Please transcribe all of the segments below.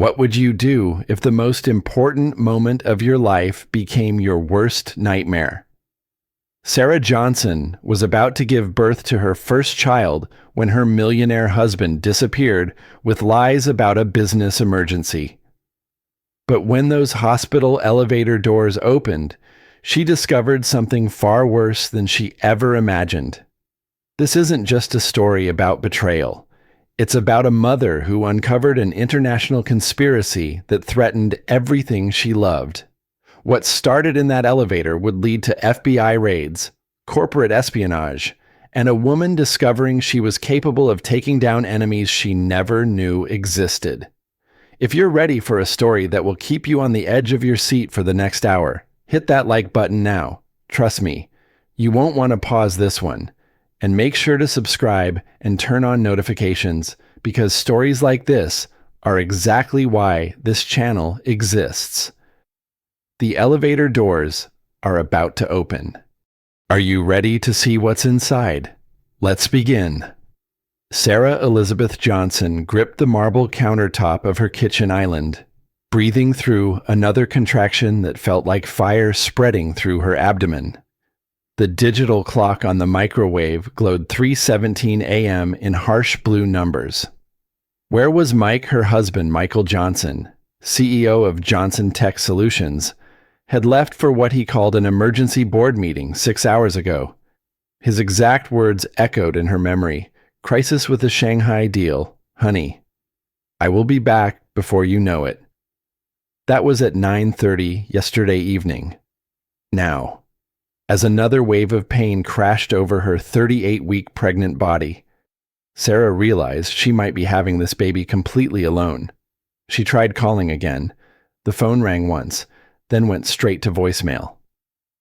What would you do if the most important moment of your life became your worst nightmare? Sarah Johnson was about to give birth to her first child when her millionaire husband disappeared with lies about a business emergency. But when those hospital elevator doors opened, she discovered something far worse than she ever imagined. This isn't just a story about betrayal. It's about a mother who uncovered an international conspiracy that threatened everything she loved. What started in that elevator would lead to FBI raids, corporate espionage, and a woman discovering she was capable of taking down enemies she never knew existed. If you're ready for a story that will keep you on the edge of your seat for the next hour, hit that like button now. Trust me, you won't want to pause this one. And make sure to subscribe and turn on notifications, because stories like this are exactly why this channel exists. The elevator doors are about to open. Are you ready to see what's inside? Let's begin. Sarah Elizabeth Johnson gripped the marble countertop of her kitchen island, breathing through another contraction that felt like fire spreading through her abdomen. The digital clock on the microwave glowed 3:17 a.m. in harsh blue numbers. Where was Mike, her husband, Michael Johnson, CEO of Johnson Tech Solutions, had left for what he called an emergency board meeting 6 hours ago. His exact words echoed in her memory. Crisis with the Shanghai deal. Honey, I will be back before you know it. That was at 9:30 yesterday evening. Now, as another wave of pain crashed over her 38-week pregnant body, Sarah realized she might be having this baby completely alone. She tried calling again. The phone rang once, then went straight to voicemail.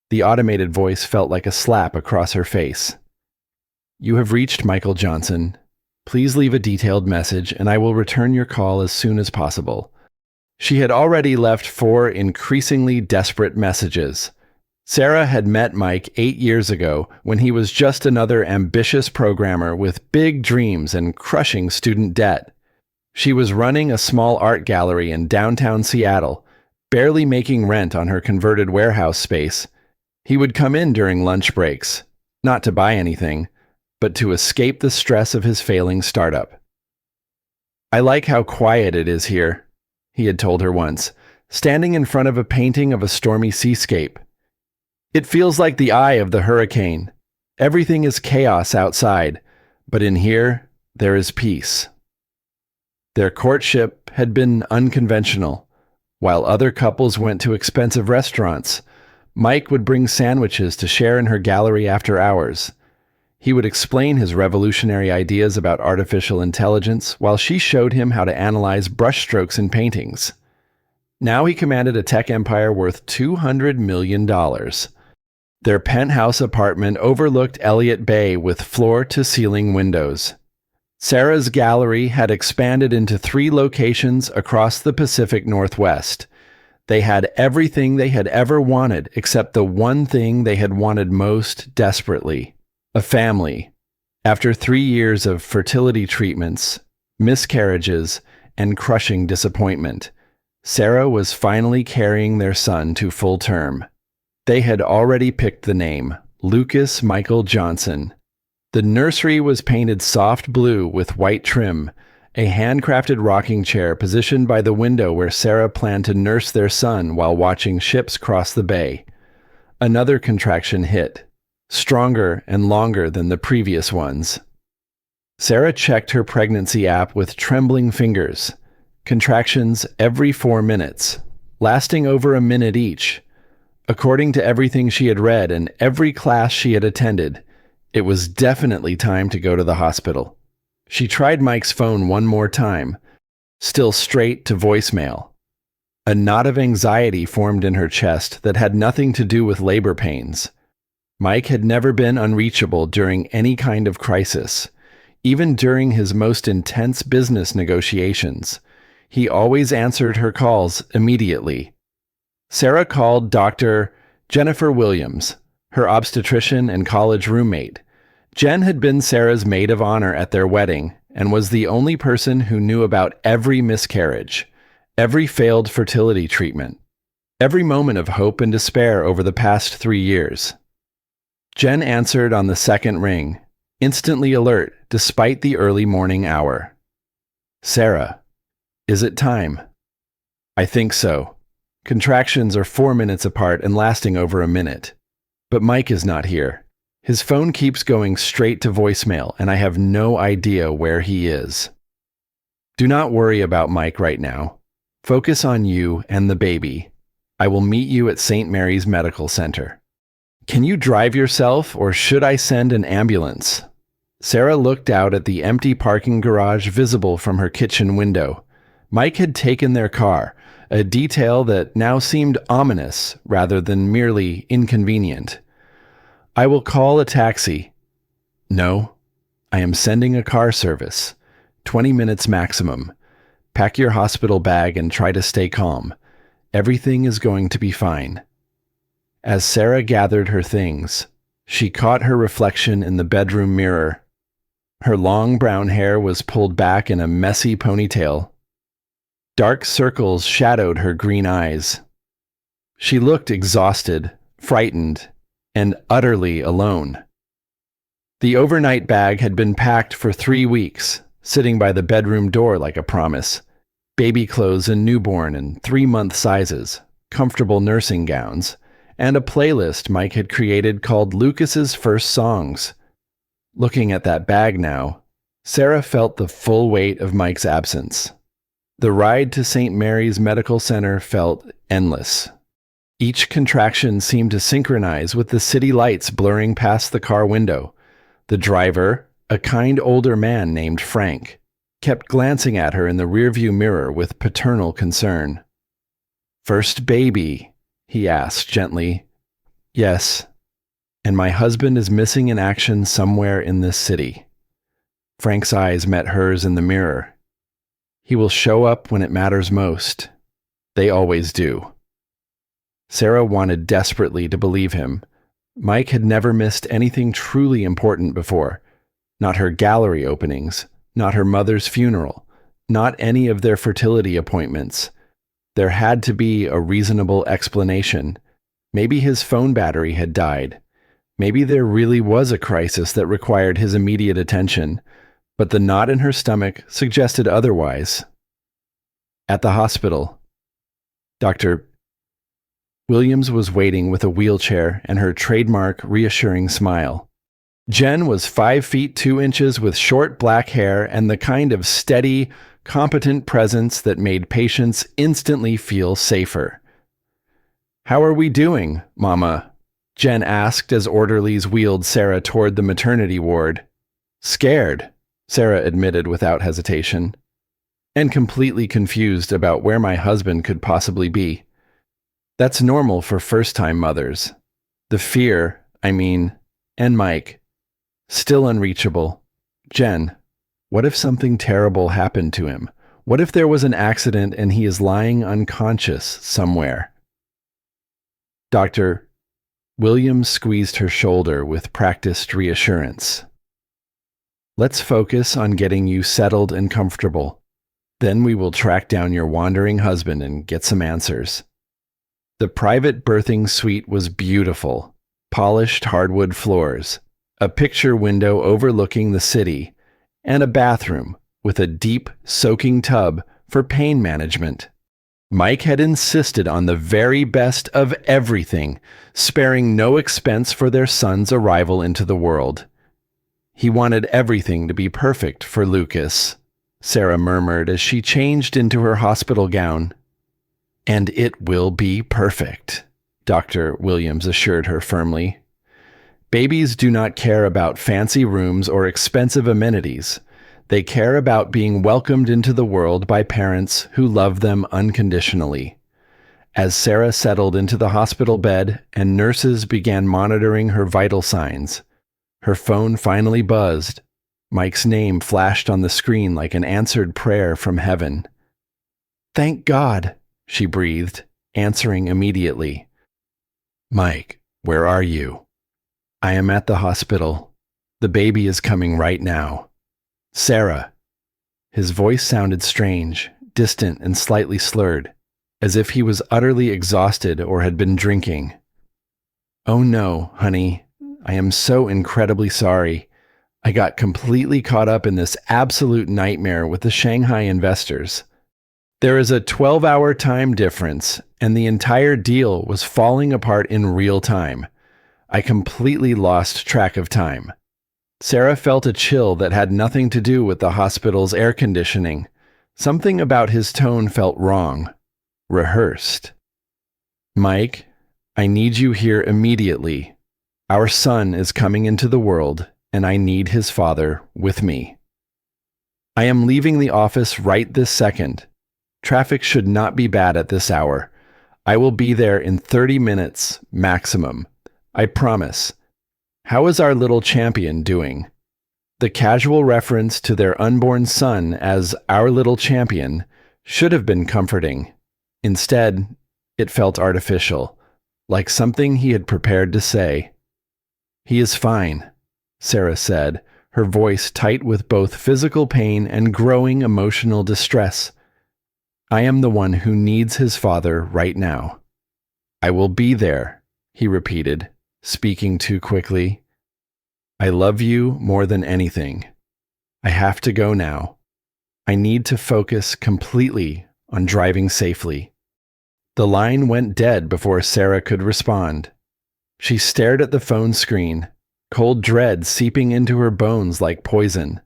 The automated voice felt like a slap across her face. You have reached Michael Johnson. Please leave a detailed message and I will return your call as soon as possible. She had already left 4 increasingly desperate messages. Sarah had met Mike 8 years ago when he was just another ambitious programmer with big dreams and crushing student debt. She was running a small art gallery in downtown Seattle, barely making rent on her converted warehouse space. He would come in during lunch breaks, not to buy anything, but to escape the stress of his failing startup. I like how quiet it is here, he had told her once, standing in front of a painting of a stormy seascape. It feels like the eye of the hurricane. Everything is chaos outside, but in here, there is peace. Their courtship had been unconventional. While other couples went to expensive restaurants, Mike would bring sandwiches to share in her gallery after hours. He would explain his revolutionary ideas about artificial intelligence while she showed him how to analyze brushstrokes in paintings. Now he commanded a tech empire worth $200 million. Their penthouse apartment overlooked Elliott Bay with floor-to-ceiling windows. Sarah's gallery had expanded into 3 locations across the Pacific Northwest. They had everything they had ever wanted except the one thing they had wanted most desperately: a family. After 3 years of fertility treatments, miscarriages, and crushing disappointment, Sarah was finally carrying their son to full term. They had already picked the name, Lucas Michael Johnson. The nursery was painted soft blue with white trim, a handcrafted rocking chair positioned by the window where Sarah planned to nurse their son while watching ships cross the bay. Another contraction hit, stronger and longer than the previous ones. Sarah checked her pregnancy app with trembling fingers. Contractions every 4 minutes, lasting over a minute each. According to everything she had read and every class she had attended, it was definitely time to go to the hospital. She tried Mike's phone one more time, still straight to voicemail. A knot of anxiety formed in her chest that had nothing to do with labor pains. Mike had never been unreachable during any kind of crisis, even during his most intense business negotiations. He always answered her calls immediately. Sarah called Dr. Jennifer Williams, her obstetrician and college roommate. Jen had been Sarah's maid of honor at their wedding and was the only person who knew about every miscarriage. Every failed fertility treatment. Every moment of hope and despair over the past 3 years. Jen answered on the second ring, instantly alert despite the early morning hour. Sarah, is it time? I think so. Contractions are 4 minutes apart and lasting over a minute. But Mike is not here. His phone keeps going straight to voicemail, and I have no idea where he is. Do not worry about Mike right now. Focus on you and the baby. I will meet you at St. Mary's Medical Center. Can you drive yourself, or should I send an ambulance? Sarah looked out at the empty parking garage visible from her kitchen window. Mike had taken their car, a detail that now seemed ominous rather than merely inconvenient. I will call a taxi. No, I am sending a car service. 20 minutes maximum. Pack your hospital bag and try to stay calm. Everything is going to be fine. As Sarah gathered her things, she caught her reflection in the bedroom mirror. Her long brown hair was pulled back in a messy ponytail. Dark circles shadowed her green eyes. She looked exhausted, frightened, and utterly alone. The overnight bag had been packed for 3 weeks, sitting by the bedroom door like a promise. Baby clothes and newborn in 3-month sizes, comfortable nursing gowns, and a playlist Mike had created called Lucas's First Songs. Looking at that bag now, Sarah felt the full weight of Mike's absence. The ride to St. Mary's Medical Center felt endless. Each contraction seemed to synchronize with the city lights blurring past the car window. The driver, a kind older man named Frank, kept glancing at her in the rearview mirror with paternal concern. "First baby?" he asked gently. "Yes, and my husband is missing in action somewhere in this city." Frank's eyes met hers in the mirror. "He will show up when it matters most. They always do." Sarah wanted desperately to believe him. Mike had never missed anything truly important before. Not her gallery openings, not her mother's funeral, not any of their fertility appointments. There had to be a reasonable explanation. Maybe his phone battery had died. Maybe there really was a crisis that required his immediate attention, but the knot in her stomach suggested otherwise. At the hospital, Dr. Williams was waiting with a wheelchair and her trademark reassuring smile. Jen was 5 feet 2 inches with short black hair and the kind of steady, competent presence that made patients instantly feel safer. "How are we doing, Mama?" Jen asked as orderlies wheeled Sarah toward the maternity ward. "Scared," Sarah admitted without hesitation, "and completely confused about where my husband could possibly be. That's normal for first-time mothers. The fear, and Mike. Still unreachable. Jen, what if something terrible happened to him? What if there was an accident and he is lying unconscious somewhere?" Dr. Williams squeezed her shoulder with practiced reassurance. "Let's focus on getting you settled and comfortable. Then we will track down your wandering husband and get some answers." The private birthing suite was beautiful. Polished hardwood floors, a picture window overlooking the city, and a bathroom with a deep, soaking tub for pain management. Mike had insisted on the very best of everything, sparing no expense for their son's arrival into the world. He wanted everything to be perfect for Lucas, Sarah murmured as she changed into her hospital gown. "And it will be perfect," Dr. Williams assured her firmly. "Babies do not care about fancy rooms or expensive amenities. They care about being welcomed into the world by parents who love them unconditionally." As Sarah settled into the hospital bed and nurses began monitoring her vital signs, her phone finally buzzed. Mike's name flashed on the screen like an answered prayer from heaven. "Thank God," she breathed, answering immediately. "Mike, where are you?" "I am at the hospital. The baby is coming right now." "Sarah." His voice sounded strange, distant and slightly slurred, as if he was utterly exhausted or had been drinking. "Oh no, honey, I am so incredibly sorry. I got completely caught up in this absolute nightmare with the Shanghai investors. There is a 12-hour time difference, and the entire deal was falling apart in real time. I completely lost track of time." Sarah felt a chill that had nothing to do with the hospital's air conditioning. Something about his tone felt wrong, rehearsed. "Mike, I need you here immediately. Our son is coming into the world, and I need his father with me. I am leaving the office right this second. Traffic should not be bad at this hour. I will be there in 30 minutes maximum. I promise. How is our little champion doing?" The casual reference to their unborn son as "our little champion" should have been comforting. Instead, it felt artificial, like something he had prepared to say. "He is fine," Sarah said, her voice tight with both physical pain and growing emotional distress. "I am the one who needs his father right now." "I will be there," he repeated, speaking too quickly. "I love you more than anything. I have to go now. I need to focus completely on driving safely." The line went dead before Sarah could respond. She stared at the phone screen, cold dread seeping into her bones like poison.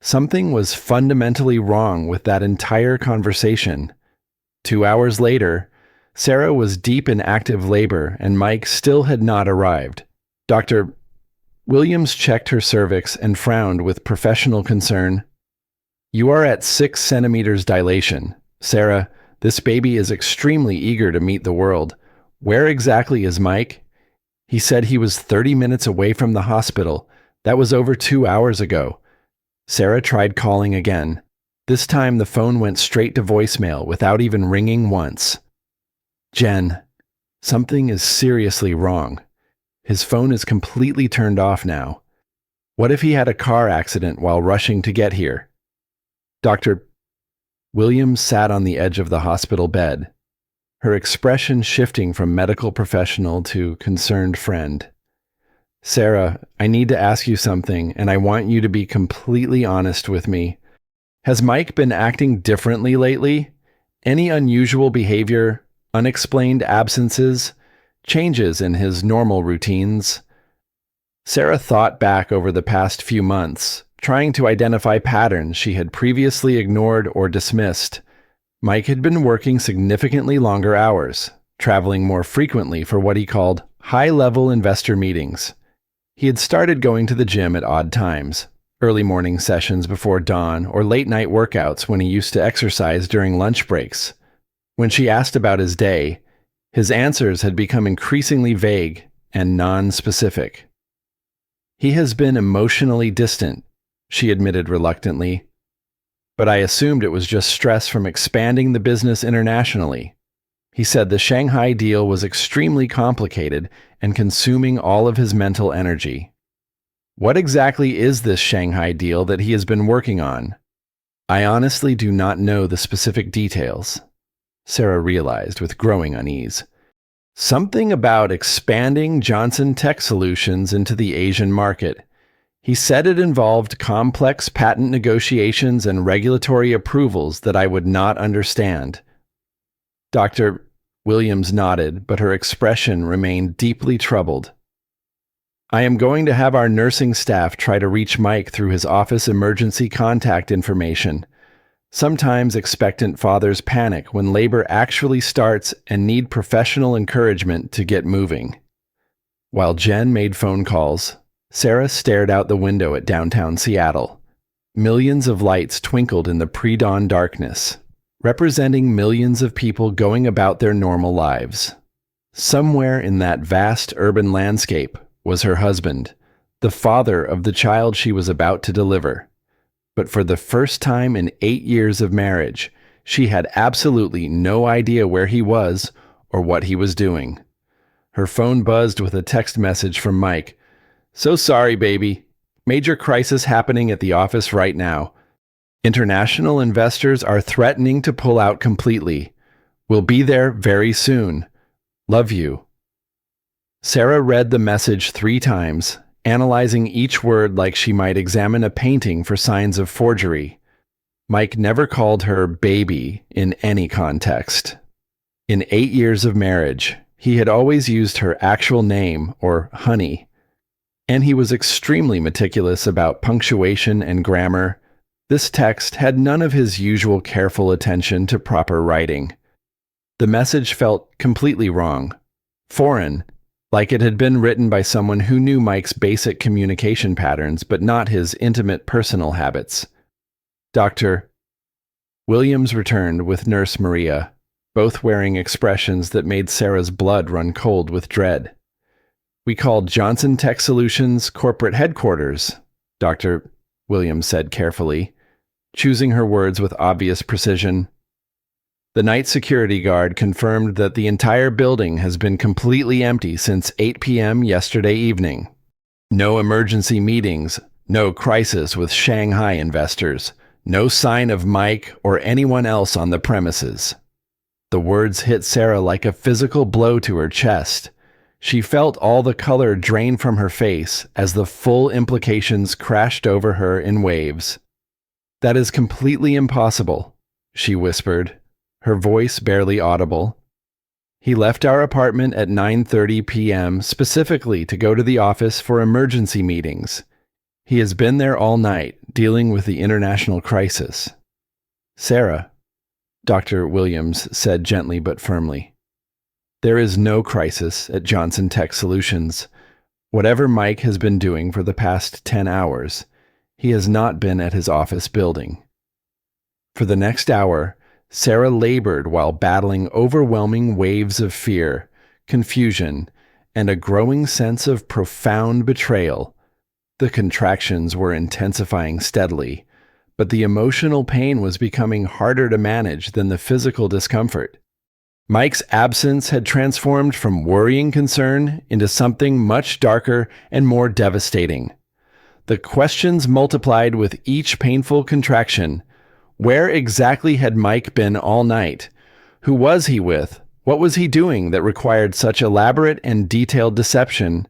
Something was fundamentally wrong with that entire conversation. 2 hours later, Sarah was deep in active labor and Mike still had not arrived. Dr. Williams checked her cervix and frowned with professional concern. "You are at 6 centimeters dilation. Sarah, this baby is extremely eager to meet the world. Where exactly is Mike?" "He said he was 30 minutes away from the hospital. That was over 2 hours ago." Sarah tried calling again. This time the phone went straight to voicemail without even ringing once. "Jen, something is seriously wrong. His phone is completely turned off now. What if he had a car accident while rushing to get here?" Dr. Williams sat on the edge of the hospital bed, her expression shifting from medical professional to concerned friend. "Sarah, I need to ask you something, and I want you to be completely honest with me. Has Mike been acting differently lately? Any unusual behavior, unexplained absences, changes in his normal routines?" Sarah thought back over the past few months, trying to identify patterns she had previously ignored or dismissed. Mike had been working significantly longer hours, traveling more frequently for what he called high-level investor meetings. He had started going to the gym at odd times, early morning sessions before dawn or late-night workouts when he used to exercise during lunch breaks. When she asked about his day, his answers had become increasingly vague and non-specific. "He has been emotionally distant," she admitted reluctantly. "But I assumed it was just stress from expanding the business internationally." He said the Shanghai deal was extremely complicated and consuming all of his mental energy. "What exactly is this Shanghai deal that he has been working on?" "I honestly do not know the specific details," Sarah realized with growing unease. "Something about expanding Johnson Tech Solutions into the Asian market. He said it involved complex patent negotiations and regulatory approvals that I would not understand." Dr. Williams nodded, but her expression remained deeply troubled. "I am going to have our nursing staff try to reach Mike through his office emergency contact information. Sometimes expectant fathers panic when labor actually starts and need professional encouragement to get moving." While Jen made phone calls, Sarah stared out the window at downtown Seattle. Millions of lights twinkled in the pre-dawn darkness, representing millions of people going about their normal lives. Somewhere in that vast urban landscape was her husband, the father of the child she was about to deliver. But for the first time in 8 years of marriage, she had absolutely no idea where he was or what he was doing. Her phone buzzed with a text message from Mike. "So sorry, baby. Major crisis happening at the office right now. International investors are threatening to pull out completely. We'll be there very soon. Love you. Sarah read the message 3 times, analyzing each word like she might examine a painting for signs of forgery. Mike never called her baby in any context. In 8 years of marriage, he had always used her actual name, or honey, and he was extremely meticulous about punctuation and grammar. This text had none of his usual careful attention to proper writing. The message felt completely wrong, foreign, like it had been written by someone who knew Mike's basic communication patterns but not his intimate personal habits. Dr. Williams returned with Nurse Maria, both wearing expressions that made Sarah's blood run cold with dread. We called Johnson Tech Solutions corporate headquarters, Dr. Williams said carefully, choosing her words with obvious precision. The night security guard confirmed that the entire building has been completely empty since 8 p.m. yesterday evening. No emergency meetings, no crisis with Shanghai investors, no sign of Mike or anyone else on the premises. The words hit Sarah like a physical blow to her chest. She felt all the color drain from her face as the full implications crashed over her in waves. "That is completely impossible," she whispered, her voice barely audible. "He left our apartment at 9:30 p.m. specifically to go to the office for emergency meetings. He has been there all night, dealing with the international crisis." "Sarah," Dr. Williams said gently but firmly, "there is no crisis at Johnson Tech Solutions. Whatever Mike has been doing for the past 10 hours, he has not been at his office building." For the next hour, Sarah labored while battling overwhelming waves of fear, confusion, and a growing sense of profound betrayal. The contractions were intensifying steadily, but the emotional pain was becoming harder to manage than the physical discomfort. Mike's absence had transformed from worrying concern into something much darker and more devastating. The questions multiplied with each painful contraction. Where exactly had Mike been all night? Who was he with? What was he doing that required such elaborate and detailed deception?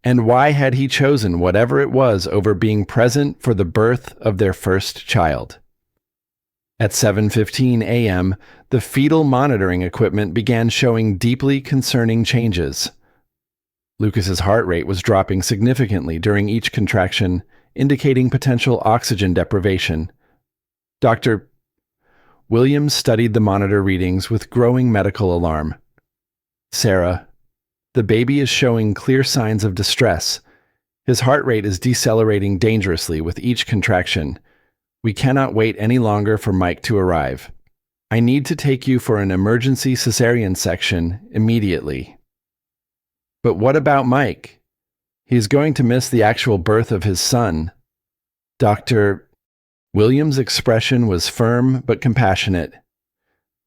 And why had he chosen whatever it was over being present for the birth of their first child? At 7:15 a.m., the fetal monitoring equipment began showing deeply concerning changes. Lucas's heart rate was dropping significantly during each contraction, indicating potential oxygen deprivation. Dr. Williams studied the monitor readings with growing medical alarm. "Sarah, the baby is showing clear signs of distress. His heart rate is decelerating dangerously with each contraction. We cannot wait any longer for Mike to arrive. I need to take you for an emergency cesarean section immediately." "But what about Mike? He's going to miss the actual birth of his son." Dr. Williams' expression was firm but compassionate.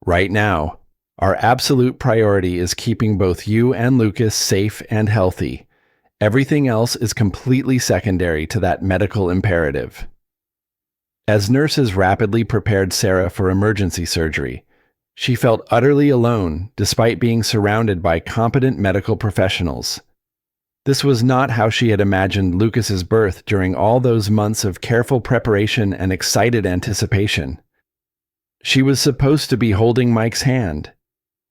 "Right now, our absolute priority is keeping both you and Lucas safe and healthy. Everything else is completely secondary to that medical imperative." As nurses rapidly prepared Sarah for emergency surgery, she felt utterly alone despite being surrounded by competent medical professionals. This was not how she had imagined Lucas's birth during all those months of careful preparation and excited anticipation. She was supposed to be holding Mike's hand,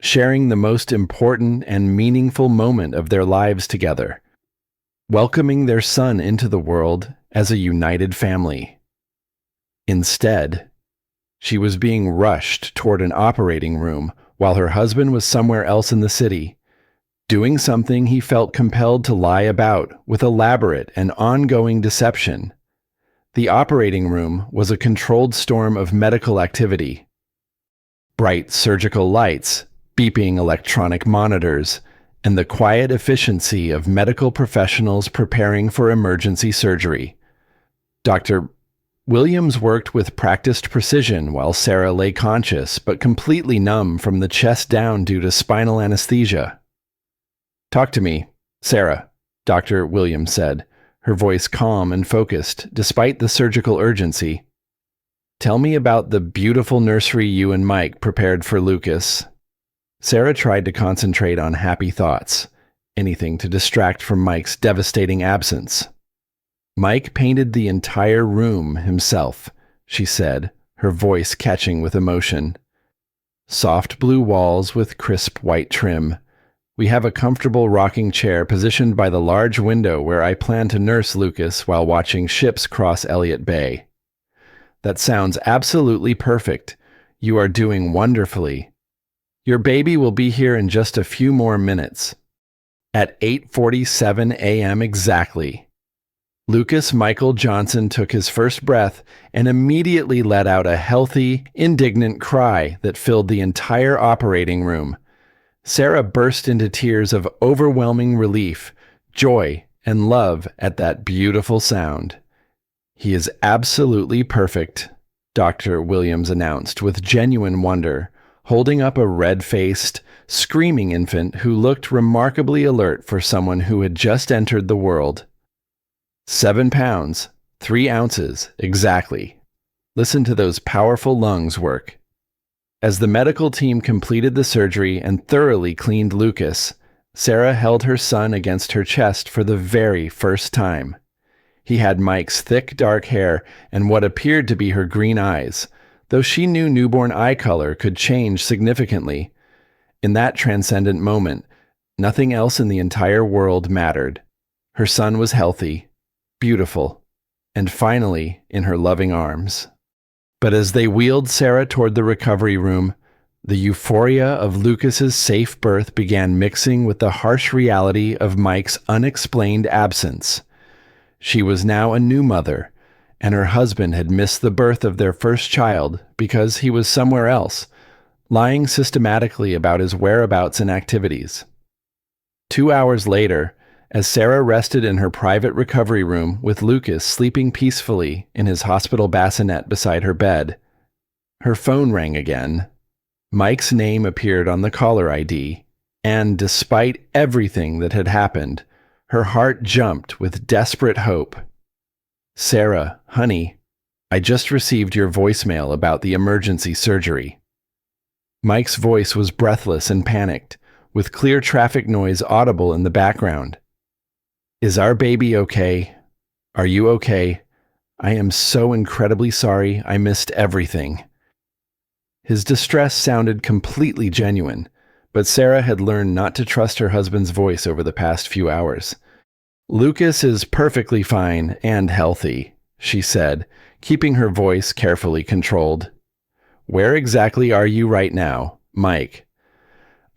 sharing the most important and meaningful moment of their lives together, welcoming their son into the world as a united family. Instead, she was being rushed toward an operating room while her husband was somewhere else in the city, doing something he felt compelled to lie about with elaborate and ongoing deception. The operating room was a controlled storm of medical activity. Bright surgical lights, beeping electronic monitors, and the quiet efficiency of medical professionals preparing for emergency surgery. Dr. Williams worked with practiced precision while Sarah lay conscious but completely numb from the chest down due to spinal anesthesia. "Talk to me, Sarah," Dr. Williams said, her voice calm and focused despite the surgical urgency. Tell me about the beautiful nursery you and Mike prepared for Lucas. Sarah tried to concentrate on happy thoughts, anything to distract from Mike's devastating absence. Mike painted the entire room himself, she said, her voice catching with emotion. Soft blue walls with crisp white trim. We have a comfortable rocking chair positioned by the large window where I plan to nurse Lucas while watching ships cross Elliott Bay. That sounds absolutely perfect. You are doing wonderfully. Your baby will be here in just a few more minutes. At 8:47 a.m. exactly. Lucas Michael Johnson took his first breath and immediately let out a healthy, indignant cry that filled the entire operating room. Sarah burst into tears of overwhelming relief, joy, and love at that beautiful sound. He is absolutely perfect, Dr. Williams announced with genuine wonder, holding up a red-faced, screaming infant who looked remarkably alert for someone who had just entered the world. 7 pounds, 3 ounces, exactly. Listen to those powerful lungs work. As the medical team completed the surgery and thoroughly cleaned Lucas, Sarah held her son against her chest for the very first time. He had Mike's thick dark hair and what appeared to be her green eyes, though she knew newborn eye color could change significantly. In that transcendent moment, nothing else in the entire world mattered. Her son was healthy, beautiful, and finally in her loving arms. But as they wheeled Sarah toward the recovery room, the euphoria of Lucas's safe birth began mixing with the harsh reality of Mike's unexplained absence. She was now a new mother, and her husband had missed the birth of their first child because he was somewhere else, lying systematically about his whereabouts and activities. 2 hours later, as Sarah rested in her private recovery room with Lucas sleeping peacefully in his hospital bassinet beside her bed, her phone rang again. Mike's name appeared on the caller ID, and despite everything that had happened, her heart jumped with desperate hope. Sarah, honey, I just received your voicemail about the emergency surgery. Mike's voice was breathless and panicked, with clear traffic noise audible in the background. Is our baby okay? Are you okay? I am so incredibly sorry. I missed everything. His distress sounded completely genuine, but Sarah had learned not to trust her husband's voice over the past few hours. Lucas is perfectly fine and healthy, she said, keeping her voice carefully controlled. Where exactly are you right now, Mike?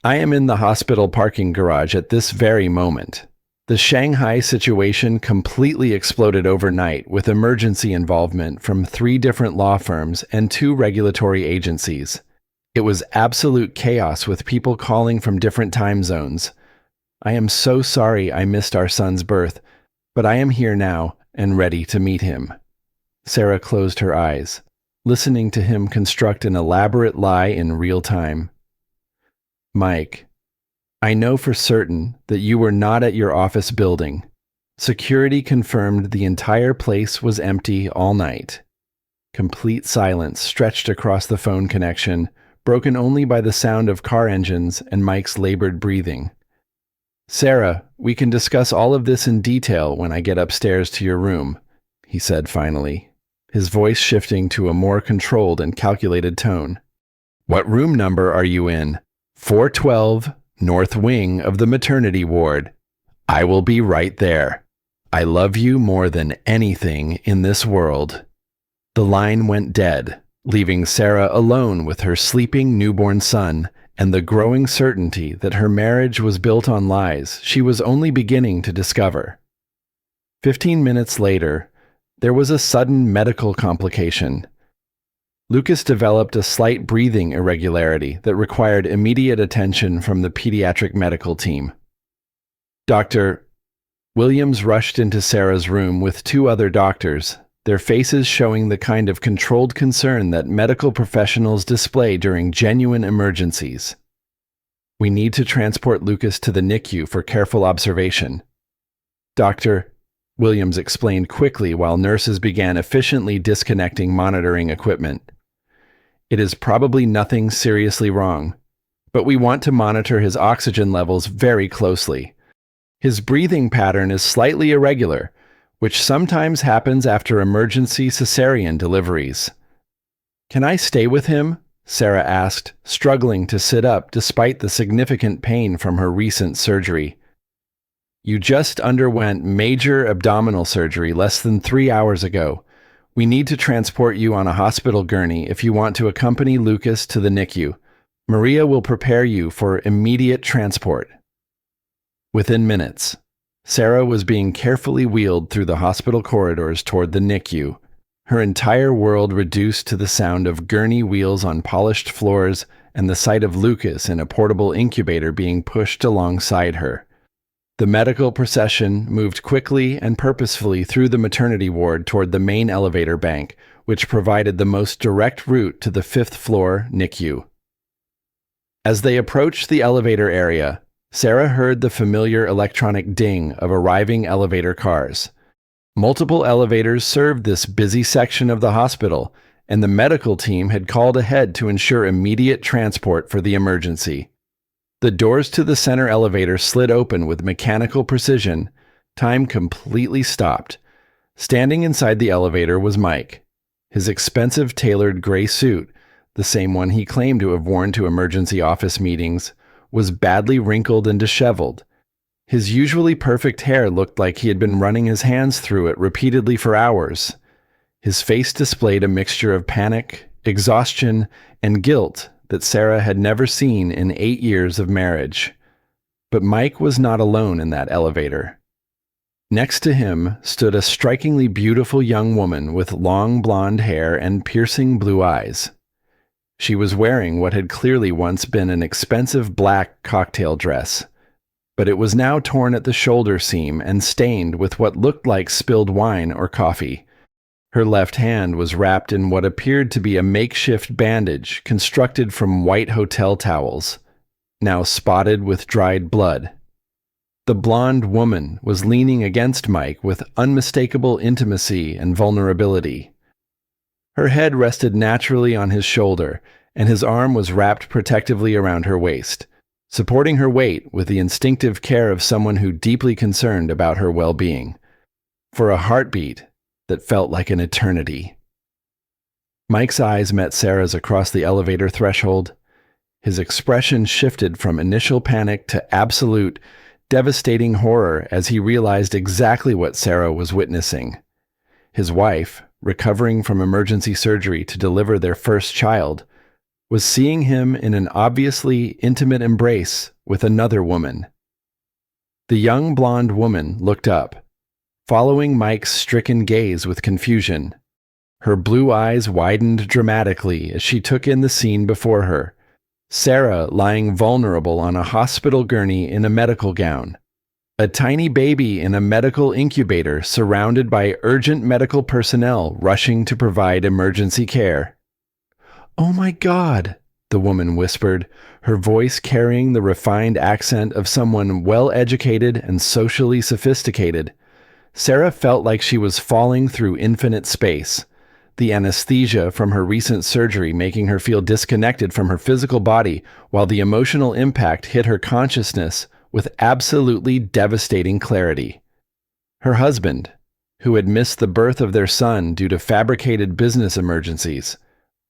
I am in the hospital parking garage at this very moment. The Shanghai situation completely exploded overnight with emergency involvement from 3 different law firms and 2 regulatory agencies. It was absolute chaos with people calling from different time zones. I am so sorry I missed our son's birth, but I am here now and ready to meet him. Sarah closed her eyes, listening to him construct an elaborate lie in real time. Mike, I know for certain that you were not at your office building. Security confirmed the entire place was empty all night. Complete silence stretched across the phone connection, broken only by the sound of car engines and Mike's labored breathing. Sarah, we can discuss all of this in detail when I get upstairs to your room, he said finally, his voice shifting to a more controlled and calculated tone. What room number are you in? 412, North Wing of the maternity ward. I will be right there. I love you more than anything in this world. The line went dead, leaving Sarah alone with her sleeping newborn son and the growing certainty that her marriage was built on lies she was only beginning to discover. 15 minutes later, there was a sudden medical complication. Lucas developed a slight breathing irregularity that required immediate attention from the pediatric medical team. Dr. Williams rushed into Sarah's room with 2 other doctors, their faces showing the kind of controlled concern that medical professionals display during genuine emergencies. We need to transport Lucas to the NICU for careful observation. Doctor, Williams explained quickly while nurses began efficiently disconnecting monitoring equipment. It is probably nothing seriously wrong, but we want to monitor his oxygen levels very closely. His breathing pattern is slightly irregular, which sometimes happens after emergency cesarean deliveries. Can I stay with him? Sarah asked, struggling to sit up despite the significant pain from her recent surgery. You just underwent major abdominal surgery less than 3 hours ago. We need to transport you on a hospital gurney if you want to accompany Lucas to the NICU. Maria will prepare you for immediate transport. Within minutes, Sarah was being carefully wheeled through the hospital corridors toward the NICU, her entire world reduced to the sound of gurney wheels on polished floors and the sight of Lucas in a portable incubator being pushed alongside her. The medical procession moved quickly and purposefully through the maternity ward toward the main elevator bank, which provided the most direct route to the 5th floor NICU. As they approached the elevator area, Sarah heard the familiar electronic ding of arriving elevator cars. Multiple elevators served this busy section of the hospital, and the medical team had called ahead to ensure immediate transport for the emergency. The doors to the center elevator slid open with mechanical precision. Time completely stopped. Standing inside the elevator was Mike. His expensive tailored gray suit, the same one he claimed to have worn to emergency office meetings, was badly wrinkled and disheveled. His usually perfect hair looked like he had been running his hands through it repeatedly for hours. His face displayed a mixture of panic, exhaustion, and guilt that Sarah had never seen in 8 years of marriage. But Mike was not alone in that elevator. Next to him stood a strikingly beautiful young woman with long blonde hair and piercing blue eyes. She was wearing what had clearly once been an expensive black cocktail dress, but it was now torn at the shoulder seam and stained with what looked like spilled wine or coffee. Her left hand was wrapped in what appeared to be a makeshift bandage constructed from white hotel towels, now spotted with dried blood. The blonde woman was leaning against Mike with unmistakable intimacy and vulnerability. Her head rested naturally on his shoulder, and his arm was wrapped protectively around her waist, supporting her weight with the instinctive care of someone who deeply concerned about her well-being. For a heartbeat that felt like an eternity. Mike's eyes met Sarah's across the elevator threshold. His expression shifted from initial panic to absolute, devastating horror as he realized exactly what Sarah was witnessing. His wife, recovering from emergency surgery to deliver their first child, was seeing him in an obviously intimate embrace with another woman. The young blonde woman looked up, following Mike's stricken gaze with confusion. Her blue eyes widened dramatically as she took in the scene before her. Sarah lying vulnerable on a hospital gurney in a medical gown. A tiny baby in a medical incubator surrounded by urgent medical personnel rushing to provide emergency care. "Oh my God," the woman whispered, her voice carrying the refined accent of someone well-educated and socially sophisticated. Sarah felt like she was falling through infinite space, the anesthesia from her recent surgery making her feel disconnected from her physical body, while the emotional impact hit her consciousness with absolutely devastating clarity. Her husband, who had missed the birth of their son due to fabricated business emergencies,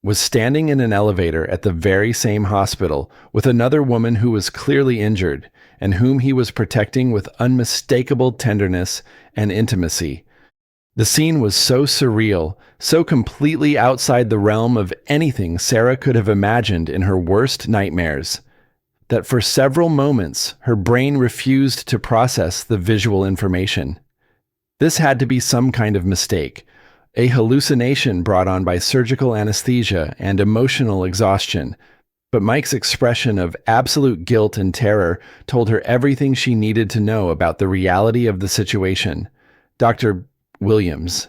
was standing in an elevator at the very same hospital with another woman who was clearly injured and whom he was protecting with unmistakable tenderness and intimacy. The scene was so surreal, so completely outside the realm of anything Sarah could have imagined in her worst nightmares, that for several moments her brain refused to process the visual information. This had to be some kind of mistake, a hallucination brought on by surgical anesthesia and emotional exhaustion, but Mike's expression of absolute guilt and terror told her everything she needed to know about the reality of the situation. Dr. Williams,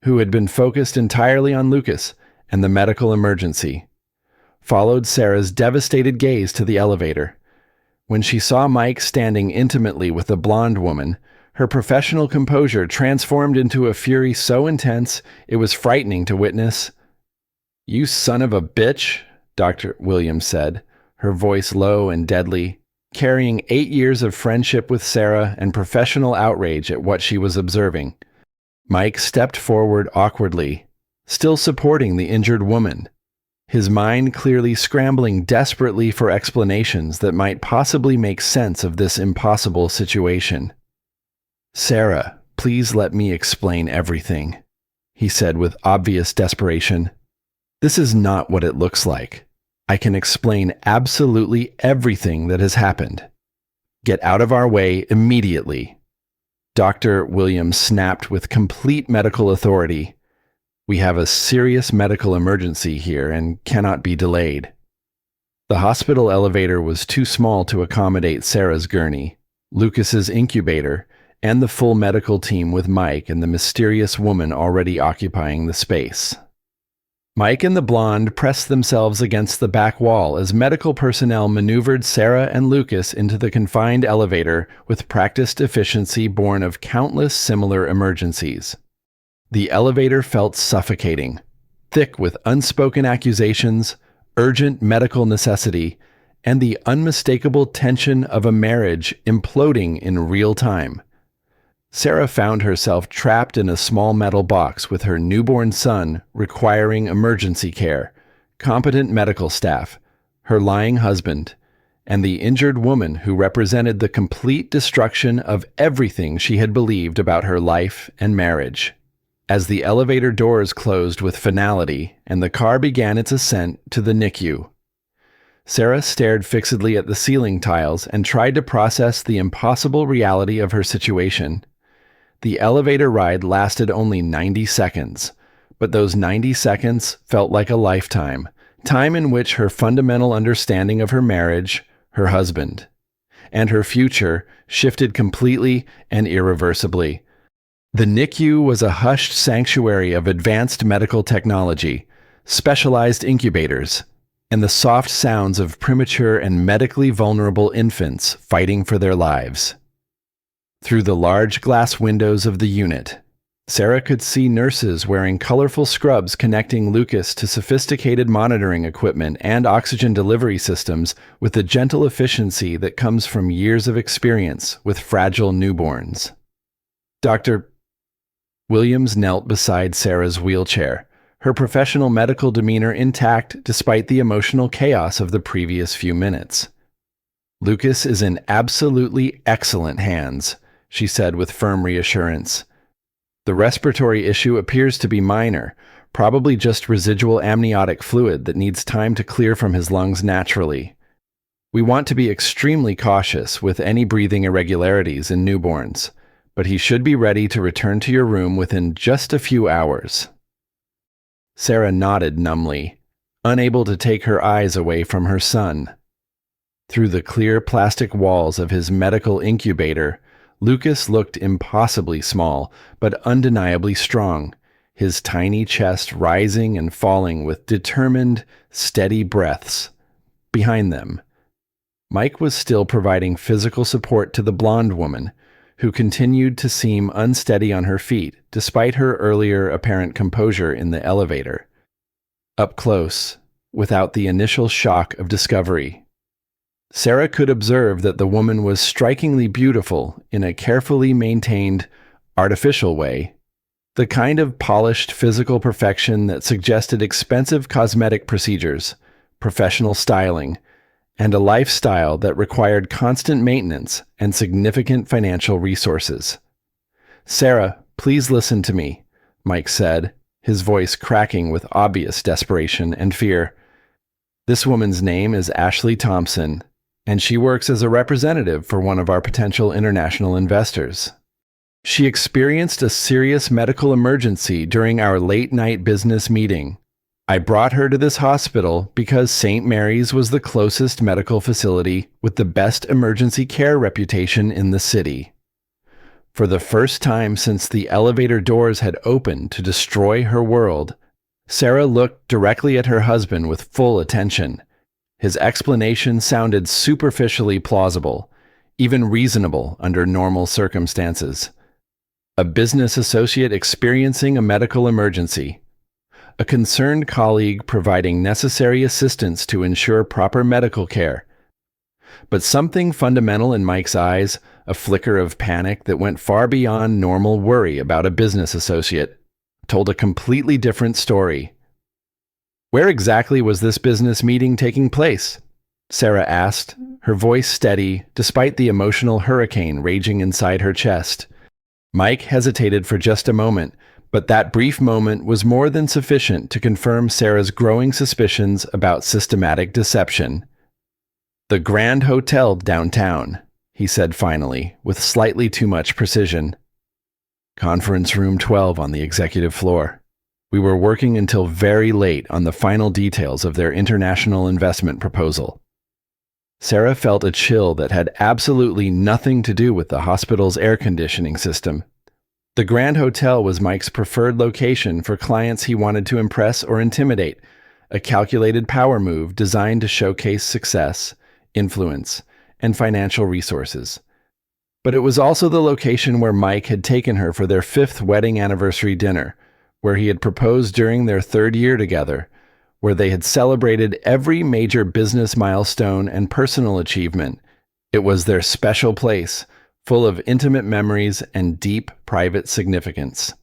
who had been focused entirely on Lucas and the medical emergency, followed Sarah's devastated gaze to the elevator. When she saw Mike standing intimately with the blonde woman, her professional composure transformed into a fury so intense it was frightening to witness. "You son of a bitch," Dr. Williams said, her voice low and deadly, carrying 8 years of friendship with Sarah and professional outrage at what she was observing. Mike stepped forward awkwardly, still supporting the injured woman, his mind clearly scrambling desperately for explanations that might possibly make sense of this impossible situation. "Sarah, please let me explain everything," he said with obvious desperation. "This is not what it looks like. I can explain absolutely everything that has happened. Get out of our way immediately." Dr. Williams snapped with complete medical authority. "We have a serious medical emergency here and cannot be delayed." The hospital elevator was too small to accommodate Sarah's gurney, Lucas's incubator, and the full medical team with Mike and the mysterious woman already occupying the space. Mike and the blonde pressed themselves against the back wall as medical personnel maneuvered Sarah and Lucas into the confined elevator with practiced efficiency born of countless similar emergencies. The elevator felt suffocating, thick with unspoken accusations, urgent medical necessity, and the unmistakable tension of a marriage imploding in real time. Sarah found herself trapped in a small metal box with her newborn son requiring emergency care, competent medical staff, her lying husband, and the injured woman who represented the complete destruction of everything she had believed about her life and marriage. As the elevator doors closed with finality and the car began its ascent to the NICU, Sarah stared fixedly at the ceiling tiles and tried to process the impossible reality of her situation. The elevator ride lasted only 90 seconds, but those 90 seconds felt like a lifetime, time in which her fundamental understanding of her marriage, her husband, and her future shifted completely and irreversibly. The NICU was a hushed sanctuary of advanced medical technology, specialized incubators, and the soft sounds of premature and medically vulnerable infants fighting for their lives. Through the large glass windows of the unit, Sarah could see nurses wearing colorful scrubs connecting Lucas to sophisticated monitoring equipment and oxygen delivery systems with the gentle efficiency that comes from years of experience with fragile newborns. Dr. Williams knelt beside Sarah's wheelchair, her professional medical demeanor intact despite the emotional chaos of the previous few minutes. "Lucas is in absolutely excellent hands," she said with firm reassurance. "The respiratory issue appears to be minor, probably just residual amniotic fluid that needs time to clear from his lungs naturally. We want to be extremely cautious with any breathing irregularities in newborns, but he should be ready to return to your room within just a few hours." Sarah nodded numbly, unable to take her eyes away from her son. Through the clear plastic walls of his medical incubator, Lucas looked impossibly small, but undeniably strong, his tiny chest rising and falling with determined, steady breaths. Behind them, Mike was still providing physical support to the blonde woman, who continued to seem unsteady on her feet despite her earlier apparent composure in the elevator. Up close, without the initial shock of discovery, Sarah could observe that the woman was strikingly beautiful in a carefully maintained, artificial way, the kind of polished physical perfection that suggested expensive cosmetic procedures, professional styling, and a lifestyle that required constant maintenance and significant financial resources. "Sarah, please listen to me," Mike said, his voice cracking with obvious desperation and fear. "This woman's name is Ashley Thompson, and she works as a representative for one of our potential international investors. She experienced a serious medical emergency during our late-night business meeting. I brought her to this hospital because St. Mary's was the closest medical facility with the best emergency care reputation in the city. For the first time since the elevator doors had opened to destroy her world, Sarah looked directly at her husband with full attention. His explanation sounded superficially plausible, even reasonable under normal circumstances. A business associate experiencing a medical emergency. A concerned colleague providing necessary assistance to ensure proper medical care. But something fundamental in Mike's eyes, a flicker of panic that went far beyond normal worry about a business associate, told a completely different story. "Where exactly was this business meeting taking place?" Sarah asked, her voice steady despite the emotional hurricane raging inside her chest. Mike hesitated for just a moment, but that brief moment was more than sufficient to confirm Sarah's growing suspicions about systematic deception. "The Grand Hotel downtown," he said finally, with slightly too much precision. "Conference room 12 on the executive floor. We were working until very late on the final details of their international investment proposal." Sarah felt a chill that had absolutely nothing to do with the hospital's air conditioning system. The Grand Hotel was Mike's preferred location for clients he wanted to impress or intimidate, a calculated power move designed to showcase success, influence, and financial resources. But it was also the location where Mike had taken her for their 5th wedding anniversary dinner, where he had proposed during their 3rd year together, where they had celebrated every major business milestone and personal achievement. It was their special place, full of intimate memories and deep private significance.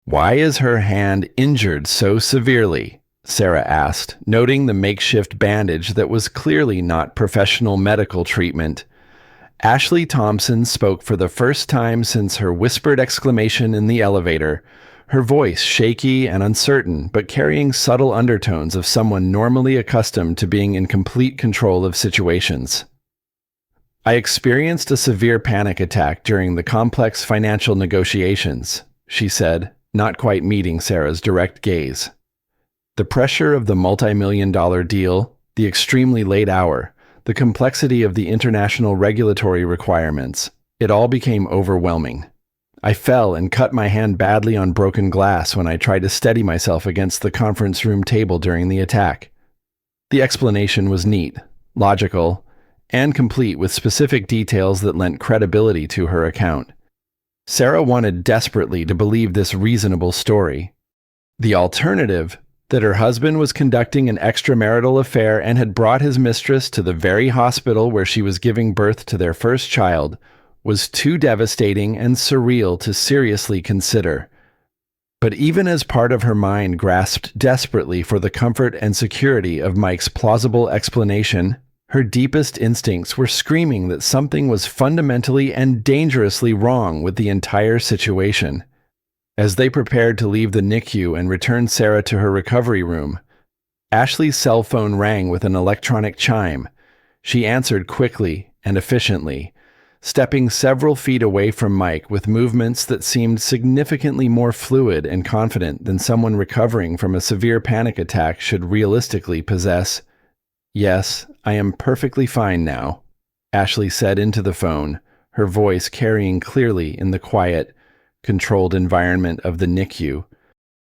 "Why is her hand injured so severely?" Sarah asked, noting the makeshift bandage that was clearly not professional medical treatment. Ashley Thompson spoke for the first time since her whispered exclamation in the elevator, her voice shaky and uncertain, but carrying subtle undertones of someone normally accustomed to being in complete control of situations. "I experienced a severe panic attack during the complex financial negotiations," she said, not quite meeting Sarah's direct gaze. The pressure of the multi-million-dollar deal, the extremely late hour, the complexity of the international regulatory requirements, it all became overwhelming. I fell and cut my hand badly on broken glass when I tried to steady myself against the conference room table during the attack. The explanation was neat, logical, and complete with specific details that lent credibility to her account. Sarah wanted desperately to believe this reasonable story. The alternative, that her husband was conducting an extramarital affair and had brought his mistress to the very hospital where she was giving birth to their first child, was too devastating and surreal to seriously consider. But even as part of her mind grasped desperately for the comfort and security of Mike's plausible explanation, her deepest instincts were screaming that something was fundamentally and dangerously wrong with the entire situation. As they prepared to leave the NICU and return Sarah to her recovery room, Ashley's cell phone rang with an electronic chime. She answered quickly and efficiently, stepping several feet away from Mike with movements that seemed significantly more fluid and confident than someone recovering from a severe panic attack should realistically possess. "Yes, I am perfectly fine now," Ashley said into the phone, her voice carrying clearly in the quiet, controlled environment of the NICU.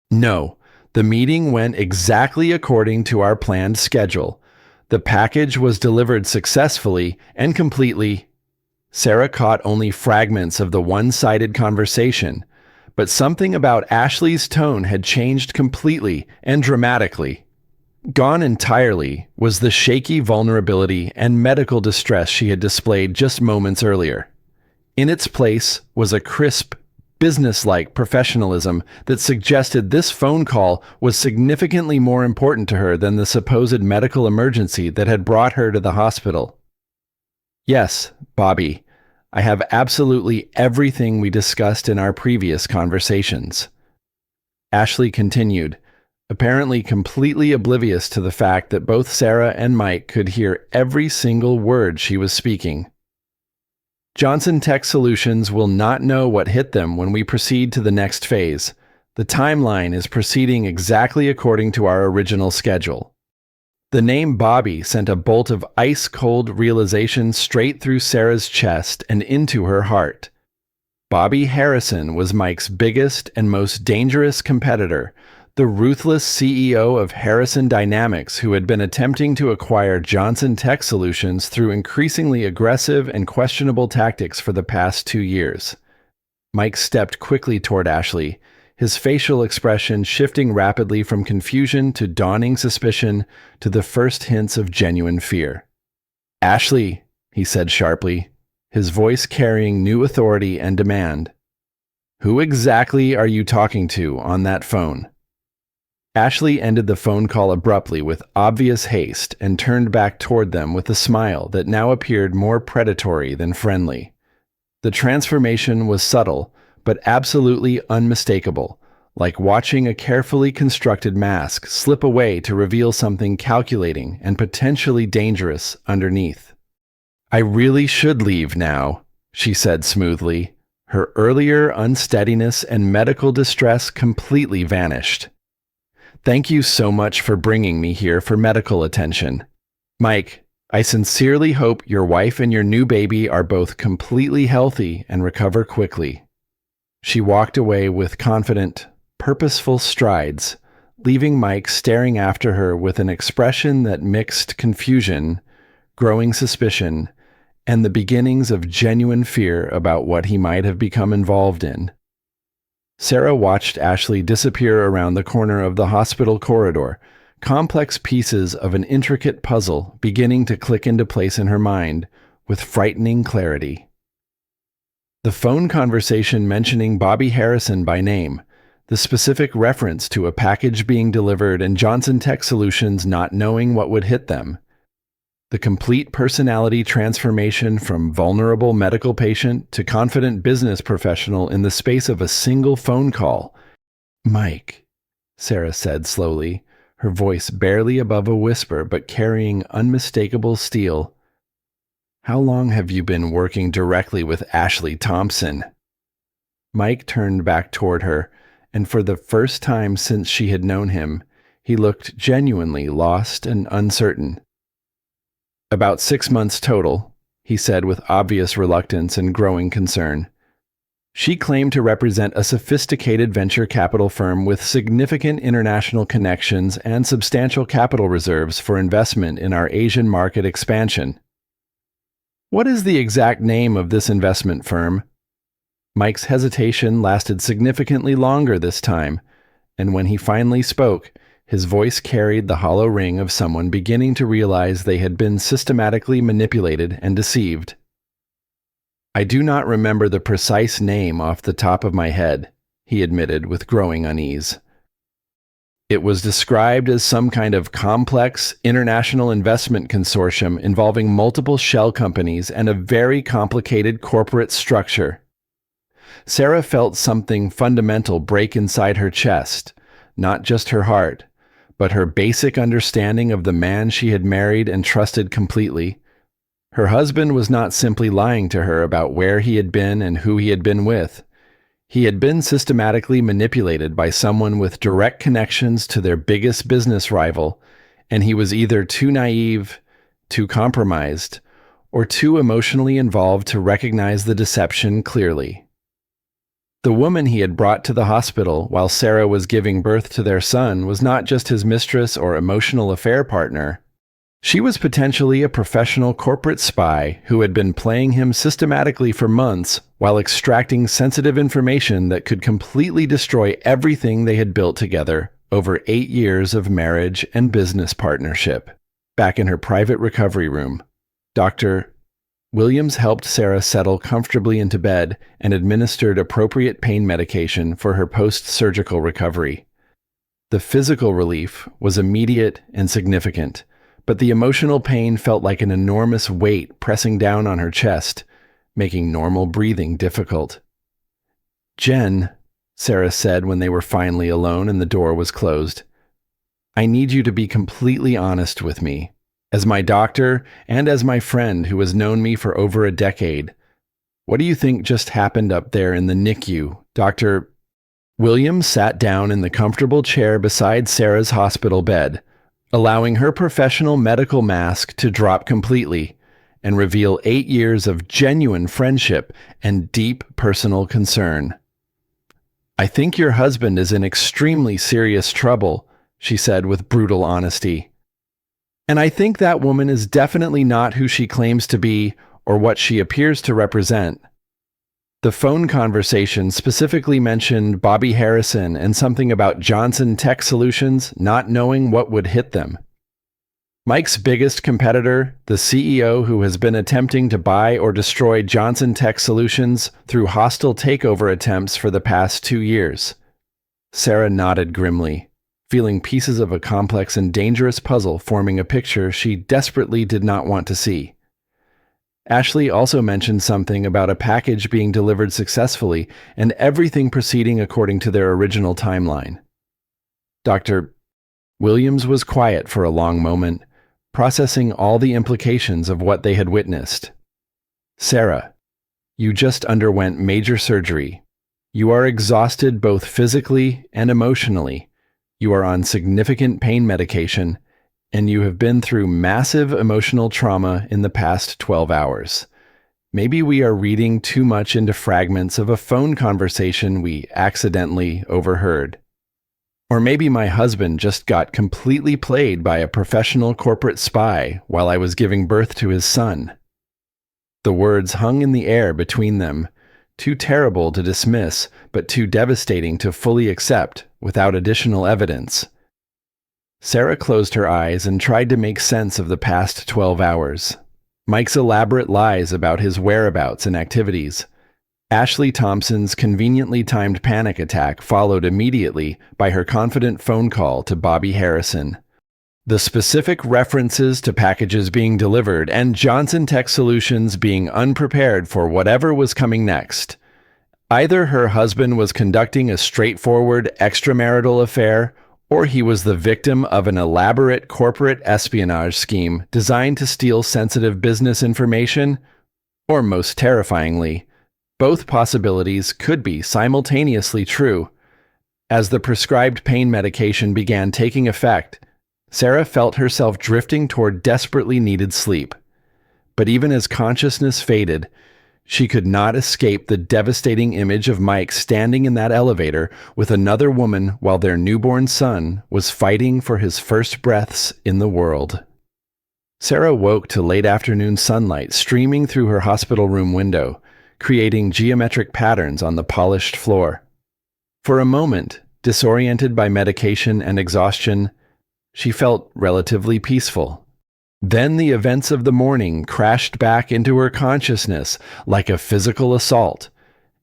"No, the meeting went exactly according to our planned schedule. The package was delivered successfully and completely." Sarah caught only fragments of the one-sided conversation, but something about Ashley's tone had changed completely and dramatically. Gone entirely was the shaky vulnerability and medical distress she had displayed just moments earlier. In its place was a crisp, business-like professionalism that suggested this phone call was significantly more important to her than the supposed medical emergency that had brought her to the hospital. "Yes, Bobby, I have absolutely everything we discussed in our previous conversations," Ashley continued, apparently completely oblivious to the fact that both Sarah and Mike could hear every single word she was speaking. "Johnson Tech Solutions will not know what hit them when we proceed to the next phase. The timeline is proceeding exactly according to our original schedule." The name Bobby sent a bolt of ice-cold realization straight through Sarah's chest and into her heart. Bobby Harrison was Mike's biggest and most dangerous competitor, The ruthless CEO of Harrison Dynamics, who had been attempting to acquire Johnson Tech Solutions through increasingly aggressive and questionable tactics for the past 2 years. Mike stepped quickly toward Ashley, his facial expression shifting rapidly from confusion to dawning suspicion to the first hints of genuine fear. "Ashley," he said sharply, his voice carrying new authority and demand. "Who exactly are you talking to on that phone?" Ashley ended the phone call abruptly with obvious haste and turned back toward them with a smile that now appeared more predatory than friendly. The transformation was subtle, but absolutely unmistakable, like watching a carefully constructed mask slip away to reveal something calculating and potentially dangerous underneath. "I really should leave now," she said smoothly. Her earlier unsteadiness and medical distress completely vanished. "Thank you so much for bringing me here for medical attention. Mike, I sincerely hope your wife and your new baby are both completely healthy and recover quickly." She walked away with confident, purposeful strides, leaving Mike staring after her with an expression that mixed confusion, growing suspicion, and the beginnings of genuine fear about what he might have become involved in. Sarah watched Ashley disappear around the corner of the hospital corridor, complex pieces of an intricate puzzle beginning to click into place in her mind with frightening clarity. The phone conversation mentioning Bobby Harrison by name, the specific reference to a package being delivered and Johnson Tech Solutions not knowing what would hit them, the complete personality transformation from vulnerable medical patient to confident business professional in the space of a single phone call. "Mike," Sarah said slowly, her voice barely above a whisper but carrying unmistakable steel. "How long have you been working directly with Ashley Thompson?" Mike turned back toward her, and for the first time since she had known him, he looked genuinely lost and uncertain. "About 6 months total," he said with obvious reluctance and growing concern. She claimed to represent a sophisticated venture capital firm with significant international connections and substantial capital reserves for investment in our Asian market expansion. "What is the exact name of this investment firm?" Mike's hesitation lasted significantly longer this time, and when he finally spoke, his voice carried the hollow ring of someone beginning to realize they had been systematically manipulated and deceived. "I do not remember the precise name off the top of my head," he admitted with growing unease. "It was described as some kind of complex international investment consortium involving multiple shell companies and a very complicated corporate structure." Sarah felt something fundamental break inside her chest, not just her heart, but her basic understanding of the man she had married and trusted completely. Her husband was not simply lying to her about where he had been and who he had been with. He had been systematically manipulated by someone with direct connections to their biggest business rival, and he was either too naive, too compromised, or too emotionally involved to recognize the deception clearly. The woman he had brought to the hospital while Sarah was giving birth to their son was not just his mistress or emotional affair partner. She was potentially a professional corporate spy who had been playing him systematically for months while extracting sensitive information that could completely destroy everything they had built together over 8 years of marriage and business partnership. Back in her private recovery room, Dr. Williams helped Sarah settle comfortably into bed and administered appropriate pain medication for her post-surgical recovery. The physical relief was immediate and significant, but the emotional pain felt like an enormous weight pressing down on her chest, making normal breathing difficult. "Jen," Sarah said when they were finally alone and the door was closed, "I need you to be completely honest with me. As my doctor and as my friend who has known me for over a decade, what do you think just happened up there in the NICU, Dr. Williams sat down in the comfortable chair beside Sarah's hospital bed, allowing her professional medical mask to drop completely and reveal 8 years of genuine friendship and deep personal concern. "I think your husband is in extremely serious trouble," she said with brutal honesty. "And I think that woman is definitely not who she claims to be or what she appears to represent." The phone conversation specifically mentioned Bobby Harrison and something about Johnson Tech Solutions not knowing what would hit them. Mike's biggest competitor, the CEO who has been attempting to buy or destroy Johnson Tech Solutions through hostile takeover attempts for the past 2 years. Sarah nodded grimly, feeling pieces of a complex and dangerous puzzle forming a picture she desperately did not want to see. Ashley also mentioned something about a package being delivered successfully and everything proceeding according to their original timeline. Dr. Williams was quiet for a long moment, processing all the implications of what they had witnessed. "Sarah, you just underwent major surgery. You are exhausted both physically and emotionally. You are on significant pain medication, and you have been through massive emotional trauma in the past 12 hours. Maybe we are reading too much into fragments of a phone conversation we accidentally overheard. Or maybe my husband just got completely played by a professional corporate spy while I was giving birth to his son." The words hung in the air between them, too terrible to dismiss, but too devastating to fully accept without additional evidence. Sarah closed her eyes and tried to make sense of the past 12 hours. Mike's elaborate lies about his whereabouts and activities. Ashley Thompson's conveniently timed panic attack followed immediately by her confident phone call to Bobby Harrison. The specific references to packages being delivered and Johnson Tech Solutions being unprepared for whatever was coming next. Either her husband was conducting a straightforward extramarital affair, or he was the victim of an elaborate corporate espionage scheme designed to steal sensitive business information, or most terrifyingly, both possibilities could be simultaneously true. As the prescribed pain medication began taking effect, Sarah felt herself drifting toward desperately needed sleep. But even as consciousness faded, she could not escape the devastating image of Mike standing in that elevator with another woman while their newborn son was fighting for his first breaths in the world. Sarah woke to late afternoon sunlight streaming through her hospital room window, creating geometric patterns on the polished floor. For a moment, disoriented by medication and exhaustion, she felt relatively peaceful. Then the events of the morning crashed back into her consciousness like a physical assault,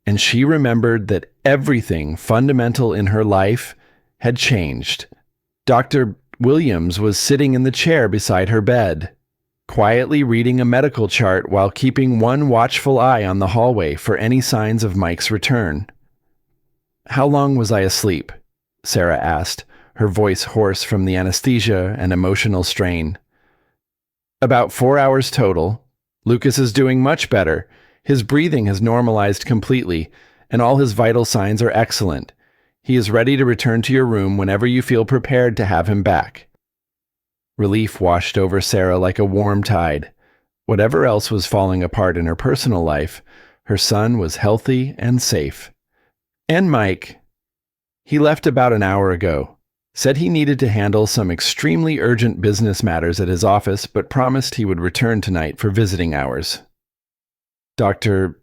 and she remembered that everything fundamental in her life had changed. Dr. Williams was sitting in the chair beside her bed, quietly reading a medical chart while keeping one watchful eye on the hallway for any signs of Mike's return. "How long was I asleep?" Sarah asked, her voice hoarse from the anesthesia and emotional strain. "About 4 hours total. Lucas is doing much better. His breathing has normalized completely, and all his vital signs are excellent. He is ready to return to your room whenever you feel prepared to have him back." Relief washed over Sarah like a warm tide. Whatever else was falling apart in her personal life, her son was healthy and safe. And Mike. He left about an hour ago. Said he needed to handle some extremely urgent business matters at his office, but promised he would return tonight for visiting hours. Dr.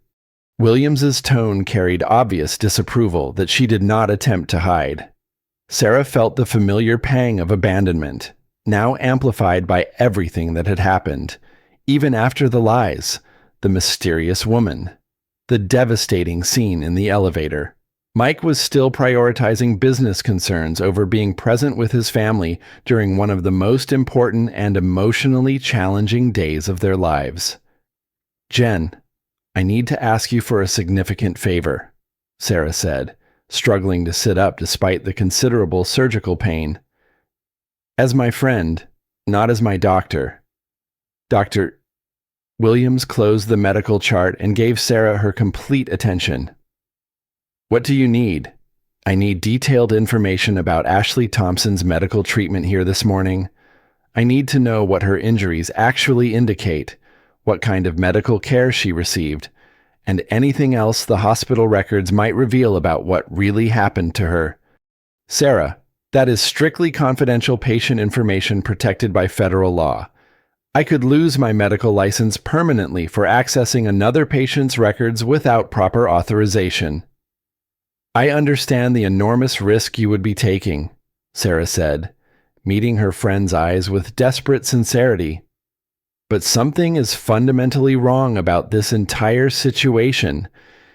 Williams's tone carried obvious disapproval that she did not attempt to hide. Sarah felt the familiar pang of abandonment, now amplified by everything that had happened, even after the lies, the mysterious woman, the devastating scene in the elevator. Mike was still prioritizing business concerns over being present with his family during one of the most important and emotionally challenging days of their lives. "Jen, I need to ask you for a significant favor," Sarah said, struggling to sit up despite the considerable surgical pain. "As my friend, not as my doctor." Dr. Williams closed the medical chart and gave Sarah her complete attention. "What do you need?" "I need detailed information about Ashley Thompson's medical treatment here this morning. I need to know what her injuries actually indicate, what kind of medical care she received, and anything else the hospital records might reveal about what really happened to her. Sarah, that is strictly confidential patient information protected by federal law. I could lose my medical license permanently for accessing another patient's records without proper authorization. I understand the enormous risk you would be taking, Sarah said, meeting her friend's eyes with desperate sincerity. But something is fundamentally wrong about this entire situation.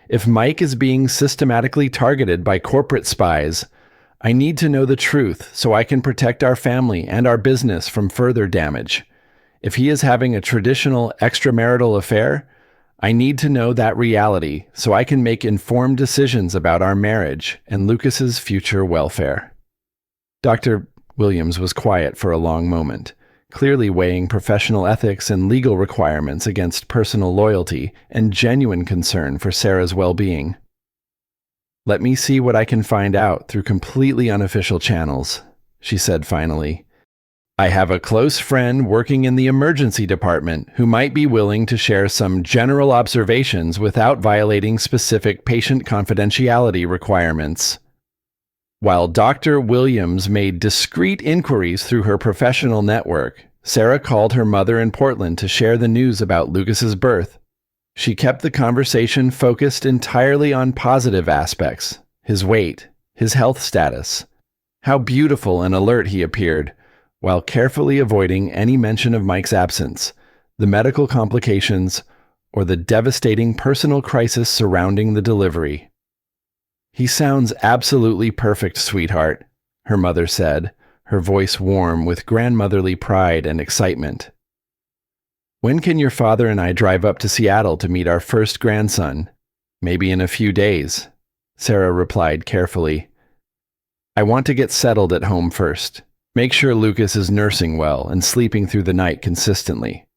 If Mike is being systematically targeted by corporate spies, I need to know the truth so I can protect our family and our business from further damage. If he is having a traditional extramarital affair, I need to know that reality so I can make informed decisions about our marriage and Lucas's future welfare. Dr. Williams was quiet for a long moment, clearly weighing professional ethics and legal requirements against personal loyalty and genuine concern for Sarah's well-being. Let me see what I can find out through completely unofficial channels, she said finally. I have a close friend working in the emergency department who might be willing to share some general observations without violating specific patient confidentiality requirements. While Dr. Williams made discreet inquiries through her professional network, Sarah called her mother in Portland to share the news about Lucas's birth. She kept the conversation focused entirely on positive aspects: his weight, his health status, how beautiful and alert he appeared, while carefully avoiding any mention of Mike's absence, the medical complications, or the devastating personal crisis surrounding the delivery. He sounds absolutely perfect, sweetheart, her mother said, her voice warm with grandmotherly pride and excitement. When can your father and I drive up to Seattle to meet our first grandson? Maybe in a few days, Sarah replied carefully. I want to get settled at home first. Make sure Lucas is nursing well and sleeping through the night consistently.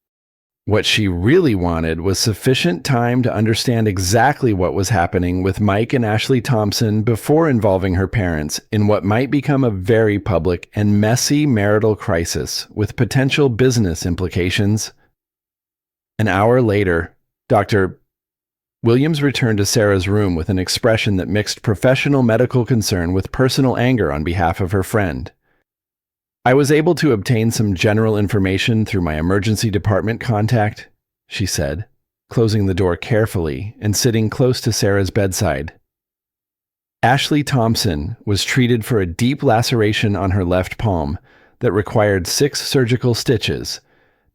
What she really wanted was sufficient time to understand exactly what was happening with Mike and Ashley Thompson before involving her parents in what might become a very public and messy marital crisis with potential business implications. An hour later, Dr. Williams returned to Sarah's room with an expression that mixed professional medical concern with personal anger on behalf of her friend. I was able to obtain some general information through my emergency department contact, she said, closing the door carefully and sitting close to Sarah's bedside. Ashley Thompson was treated for a deep laceration on her left palm that required 6 surgical stitches,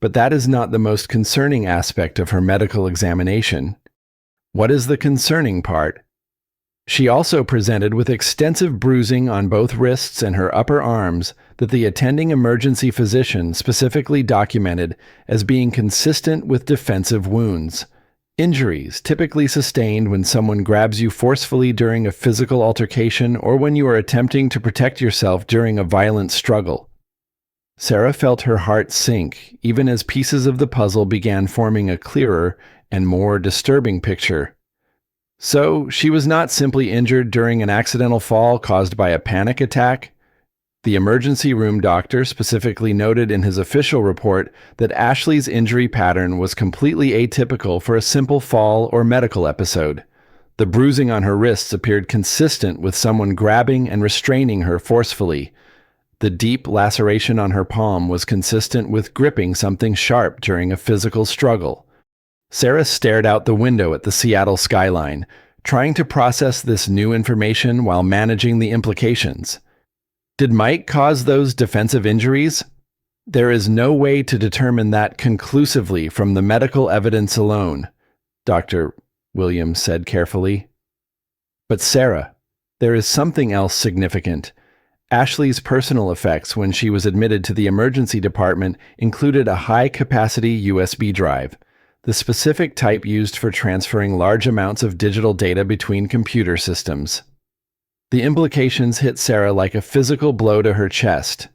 but that is not the most concerning aspect of her medical examination. What is the concerning part? She also presented with extensive bruising on both wrists and her upper arms that the attending emergency physician specifically documented as being consistent with defensive wounds, injuries typically sustained when someone grabs you forcefully during a physical altercation or when you are attempting to protect yourself during a violent struggle. Sarah felt her heart sink even as pieces of the puzzle began forming a clearer and more disturbing picture. So, she was not simply injured during an accidental fall caused by a panic attack. The emergency room doctor specifically noted in his official report that Ashley's injury pattern was completely atypical for a simple fall or medical episode. The bruising on her wrists appeared consistent with someone grabbing and restraining her forcefully. The deep laceration on her palm was consistent with gripping something sharp during a physical struggle. Sarah stared out the window at the Seattle skyline, trying to process this new information while managing the implications. Did Mike cause those defensive injuries? There is no way to determine that conclusively from the medical evidence alone, Dr. Williams said carefully. But Sarah, there is something else significant. Ashley's personal effects when she was admitted to the emergency department included a high-capacity USB drive, the specific type used for transferring large amounts of digital data between computer systems. The implications hit Sarah like a physical blow to her chest.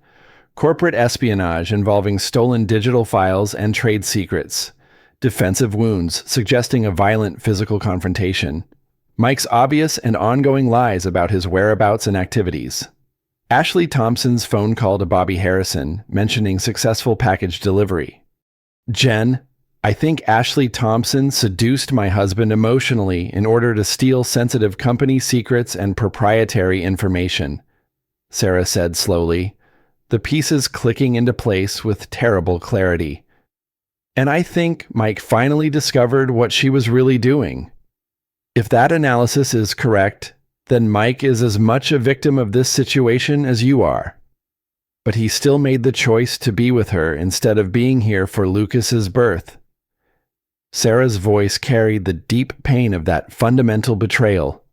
Corporate espionage involving stolen digital files and trade secrets. Defensive wounds suggesting a violent physical confrontation. Mike's obvious and ongoing lies about his whereabouts and activities. Ashley Thompson's phone call to Bobby Harrison mentioning successful package delivery. Jen, I think Ashley Thompson seduced my husband emotionally in order to steal sensitive company secrets and proprietary information, Sarah said slowly, the pieces clicking into place with terrible clarity. And I think Mike finally discovered what she was really doing. If that analysis is correct, then Mike is as much a victim of this situation as you are. But he still made the choice to be with her instead of being here for Lucas's birth. Sarah's voice carried the deep pain of that fundamental betrayal.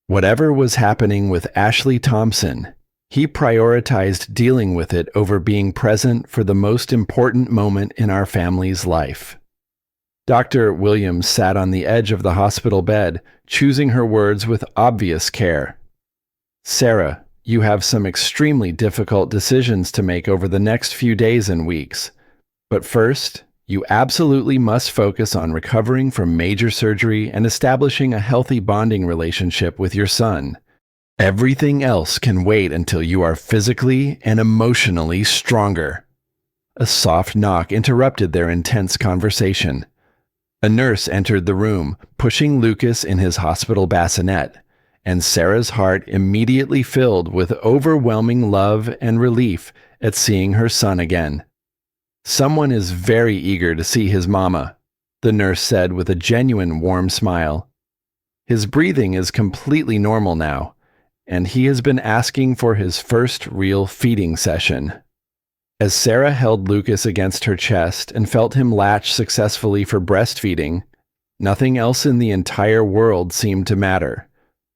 Whatever was happening with Ashley Thompson, he prioritized dealing with it over being present for the most important moment in our family's life. Dr. Williams sat on the edge of the hospital bed, choosing her words with obvious care. Sarah, you have some extremely difficult decisions to make over the next few days and weeks. But first, you absolutely must focus on recovering from major surgery and establishing a healthy bonding relationship with your son. Everything else can wait until you are physically and emotionally stronger. A soft knock interrupted their intense conversation. A nurse entered the room, pushing Lucas in his hospital bassinet, and Sarah's heart immediately filled with overwhelming love and relief at seeing her son again. Someone is very eager to see his mama, the nurse said with a genuine warm smile. His breathing is completely normal now, and he has been asking for his first real feeding session. As Sarah held Lucas against her chest and felt him latch successfully for breastfeeding, nothing else in the entire world seemed to matter.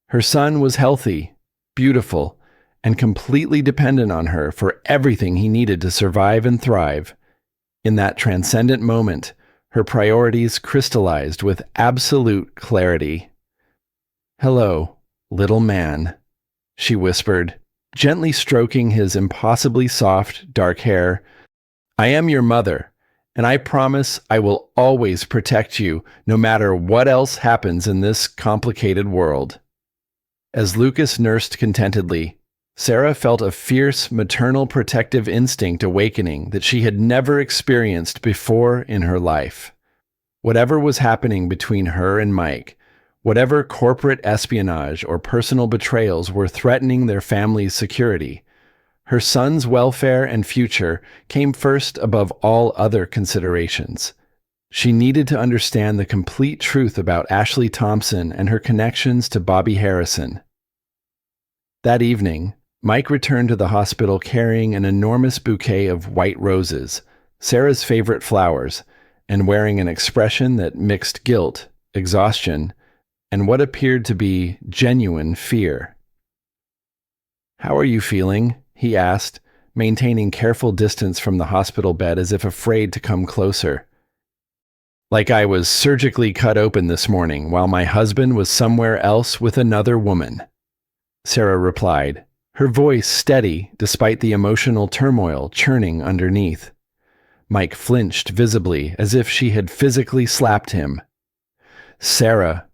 Her son was healthy, beautiful, and completely dependent on her for everything he needed to survive and thrive. In that transcendent moment, her priorities crystallized with absolute clarity. "Hello, little man," she whispered, gently stroking his impossibly soft, dark hair. "I am your mother, and I promise I will always protect you no matter what else happens in this complicated world." As Lucas nursed contentedly, Sarah felt a fierce maternal protective instinct awakening that she had never experienced before in her life. Whatever was happening between her and Mike, whatever corporate espionage or personal betrayals were threatening their family's security, her son's welfare and future came first above all other considerations. She needed to understand the complete truth about Ashley Thompson and her connections to Bobby Harrison. That evening, Mike returned to the hospital carrying an enormous bouquet of white roses, Sarah's favorite flowers, and wearing an expression that mixed guilt, exhaustion, and what appeared to be genuine fear. "How are you feeling?" he asked, maintaining careful distance from the hospital bed as if afraid to come closer. "Like I was surgically cut open this morning while my husband was somewhere else with another woman," Sarah replied, her voice steady despite the emotional turmoil churning underneath. Mike flinched visibly as if she had physically slapped him. "Sarah,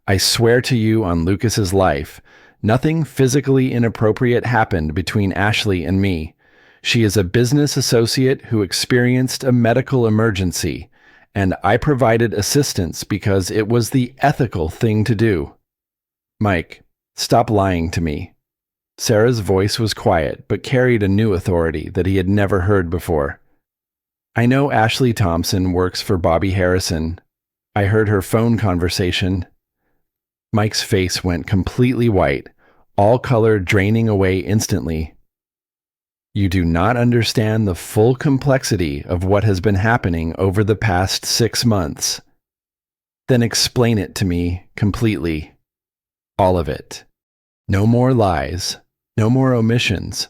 I swear to you on Lucas's life, nothing physically inappropriate happened between Ashley and me. She is a business associate who experienced a medical emergency, and I provided assistance because it was the ethical thing to do." "Mike, stop lying to me." Sarah's voice was quiet, but carried a new authority that he had never heard before. "I know Ashley Thompson works for Bobby Harrison. I heard her phone conversation." Mike's face went completely white, all color draining away instantly. "You do not understand the full complexity of what has been happening over the past 6 months. Then explain it to me completely. All of it. No more lies. No more omissions.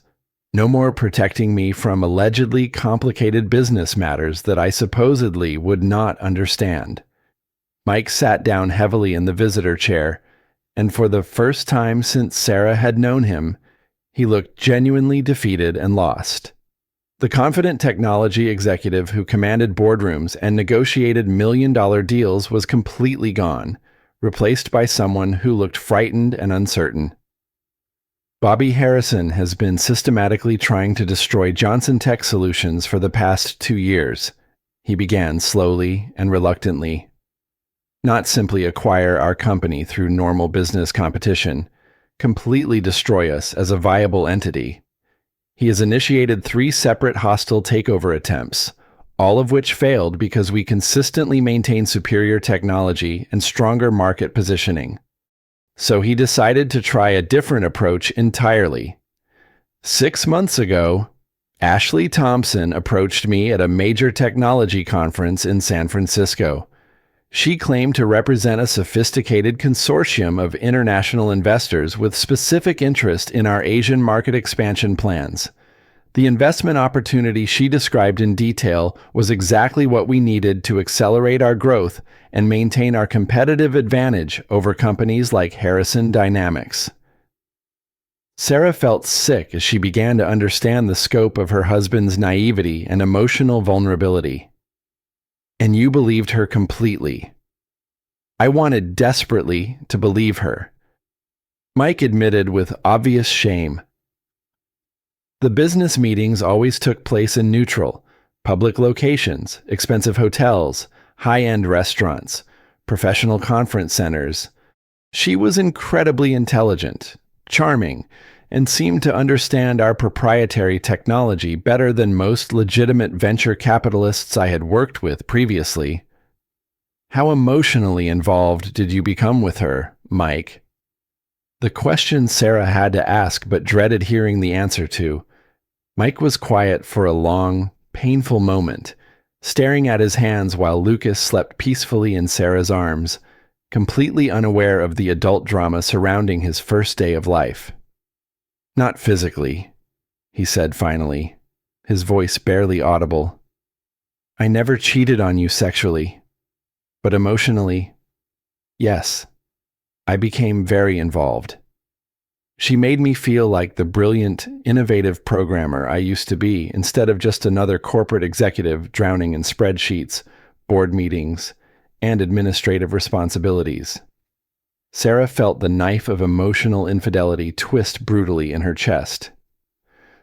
No more protecting me from allegedly complicated business matters that I supposedly would not understand." Mike sat down heavily in the visitor chair, and for the first time since Sarah had known him, he looked genuinely defeated and lost. The confident technology executive who commanded boardrooms and negotiated million-dollar deals was completely gone, replaced by someone who looked frightened and uncertain. "Bobby Harrison has been systematically trying to destroy Johnson Tech Solutions for the past 2 years," he began slowly and reluctantly. Not simply acquire our company through normal business competition, completely destroy us as a viable entity. He has initiated 3 separate hostile takeover attempts, all of which failed because we consistently maintain superior technology and stronger market positioning. So he decided to try a different approach entirely. 6 months ago, Ashley Thompson approached me at a major technology conference in San Francisco. She claimed to represent a sophisticated consortium of international investors with specific interest in our Asian market expansion plans. The investment opportunity she described in detail was exactly what we needed to accelerate our growth and maintain our competitive advantage over companies like Harrison Dynamics. Sarah felt sick as she began to understand the scope of her husband's naivety and emotional vulnerability. And you believed her completely. I wanted desperately to believe her. Mike admitted with obvious shame. The business meetings always took place in neutral, public locations, expensive hotels, high-end restaurants, professional conference centers. She was incredibly intelligent, charming, and seemed to understand our proprietary technology better than most legitimate venture capitalists I had worked with previously. How emotionally involved did you become with her, Mike? The question Sarah had to ask but dreaded hearing the answer to. Mike was quiet for a long, painful moment, staring at his hands while Lucas slept peacefully in Sarah's arms, completely unaware of the adult drama surrounding his first day of life. Not physically, he said finally, his voice barely audible. I never cheated on you sexually, but emotionally, yes, I became very involved. She made me feel like the brilliant, innovative programmer I used to be instead of just another corporate executive drowning in spreadsheets, board meetings, and administrative responsibilities. Sarah felt the knife of emotional infidelity twist brutally in her chest.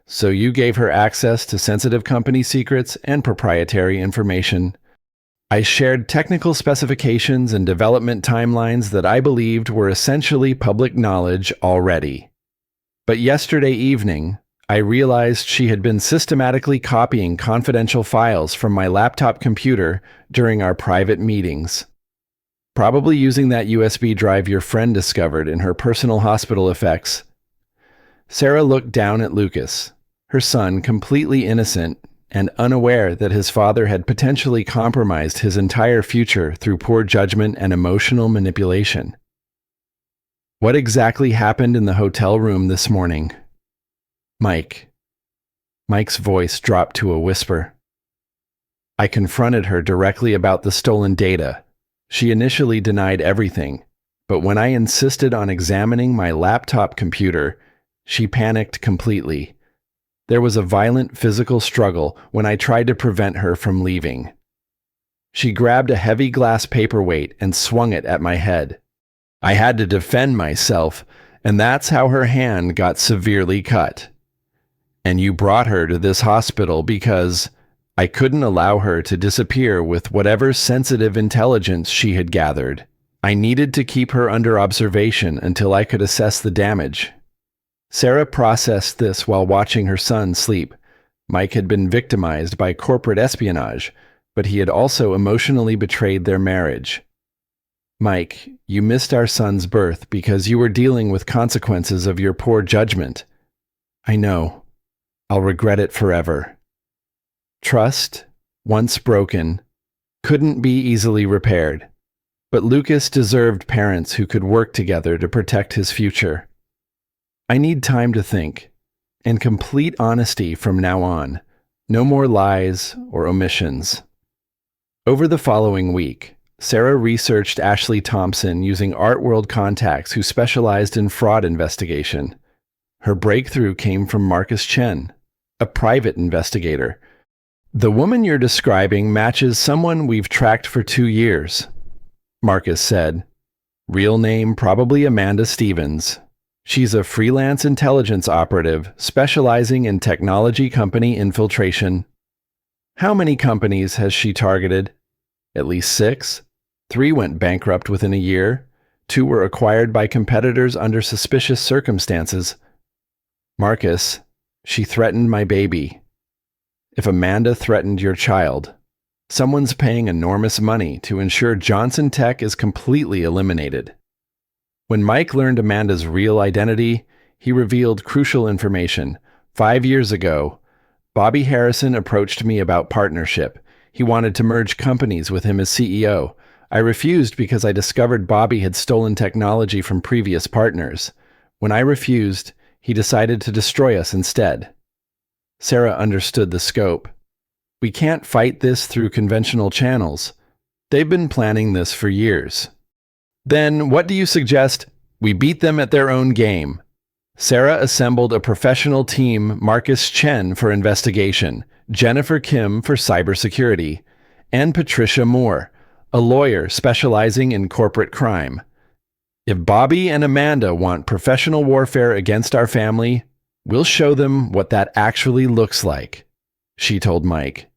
So you gave her access to sensitive company secrets and proprietary information. I shared technical specifications and development timelines that I believed were essentially public knowledge already. But yesterday evening, I realized she had been systematically copying confidential files from my laptop computer during our private meetings. Probably using that USB drive your friend discovered in her personal hospital effects. Sarah looked down at Lucas, her son completely innocent and unaware that his father had potentially compromised his entire future through poor judgment and emotional manipulation. What exactly happened in the hotel room this morning? Mike. Mike's voice dropped to a whisper. I confronted her directly about the stolen data. She initially denied everything, but when I insisted on examining my laptop computer, she panicked completely. There was a violent physical struggle when I tried to prevent her from leaving. She grabbed a heavy glass paperweight and swung it at my head. I had to defend myself, and that's how her hand got severely cut. And you brought her to this hospital because I couldn't allow her to disappear with whatever sensitive intelligence she had gathered. I needed to keep her under observation until I could assess the damage. Sarah processed this while watching her son sleep. Mike had been victimized by corporate espionage, but he had also emotionally betrayed their marriage. Mike, you missed our son's birth because you were dealing with consequences of your poor judgment. I know. I'll regret it forever. Trust, once broken, couldn't be easily repaired, but Lucas deserved parents who could work together to protect his future. I need time to think, and complete honesty from now on. No more lies or omissions. Over the following week, Sarah researched Ashley Thompson using Art World contacts who specialized in fraud investigation. Her breakthrough came from Marcus Chen, a private investigator. The woman you're describing matches someone we've tracked for 2 years, Marcus said. Real name probably Amanda Stevens. She's a freelance intelligence operative specializing in technology company infiltration. How many companies has she targeted? At least 6. 3 went bankrupt within a year. 2 were acquired by competitors under suspicious circumstances. Marcus, she threatened my baby. If Amanda threatened your child, someone's paying enormous money to ensure Johnson Tech is completely eliminated. When Mike learned Amanda's real identity, he revealed crucial information. 5 years ago, Bobby Harrison approached me about partnership. He wanted to merge companies with him as CEO. I refused because I discovered Bobby had stolen technology from previous partners. When I refused, he decided to destroy us instead. Sarah understood the scope. We can't fight this through conventional channels. They've been planning this for years. Then, what do you suggest? We beat them at their own game. Sarah assembled a professional team, Marcus Chen for investigation, Jennifer Kim for cybersecurity, and Patricia Moore, a lawyer specializing in corporate crime. If Bobby and Amanda want professional warfare against our family, we'll show them what that actually looks like, she told Mike.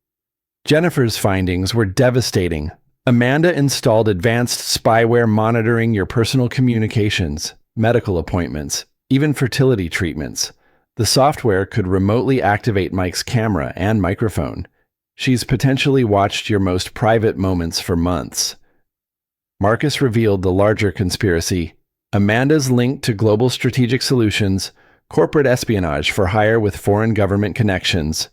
Jennifer's findings were devastating. Amanda installed advanced spyware monitoring your personal communications, medical appointments, even fertility treatments. The software could remotely activate Mike's camera and microphone. She's potentially watched your most private moments for months. Marcus revealed the larger conspiracy: Amanda's link to global strategic solutions, corporate espionage for hire with foreign government connections.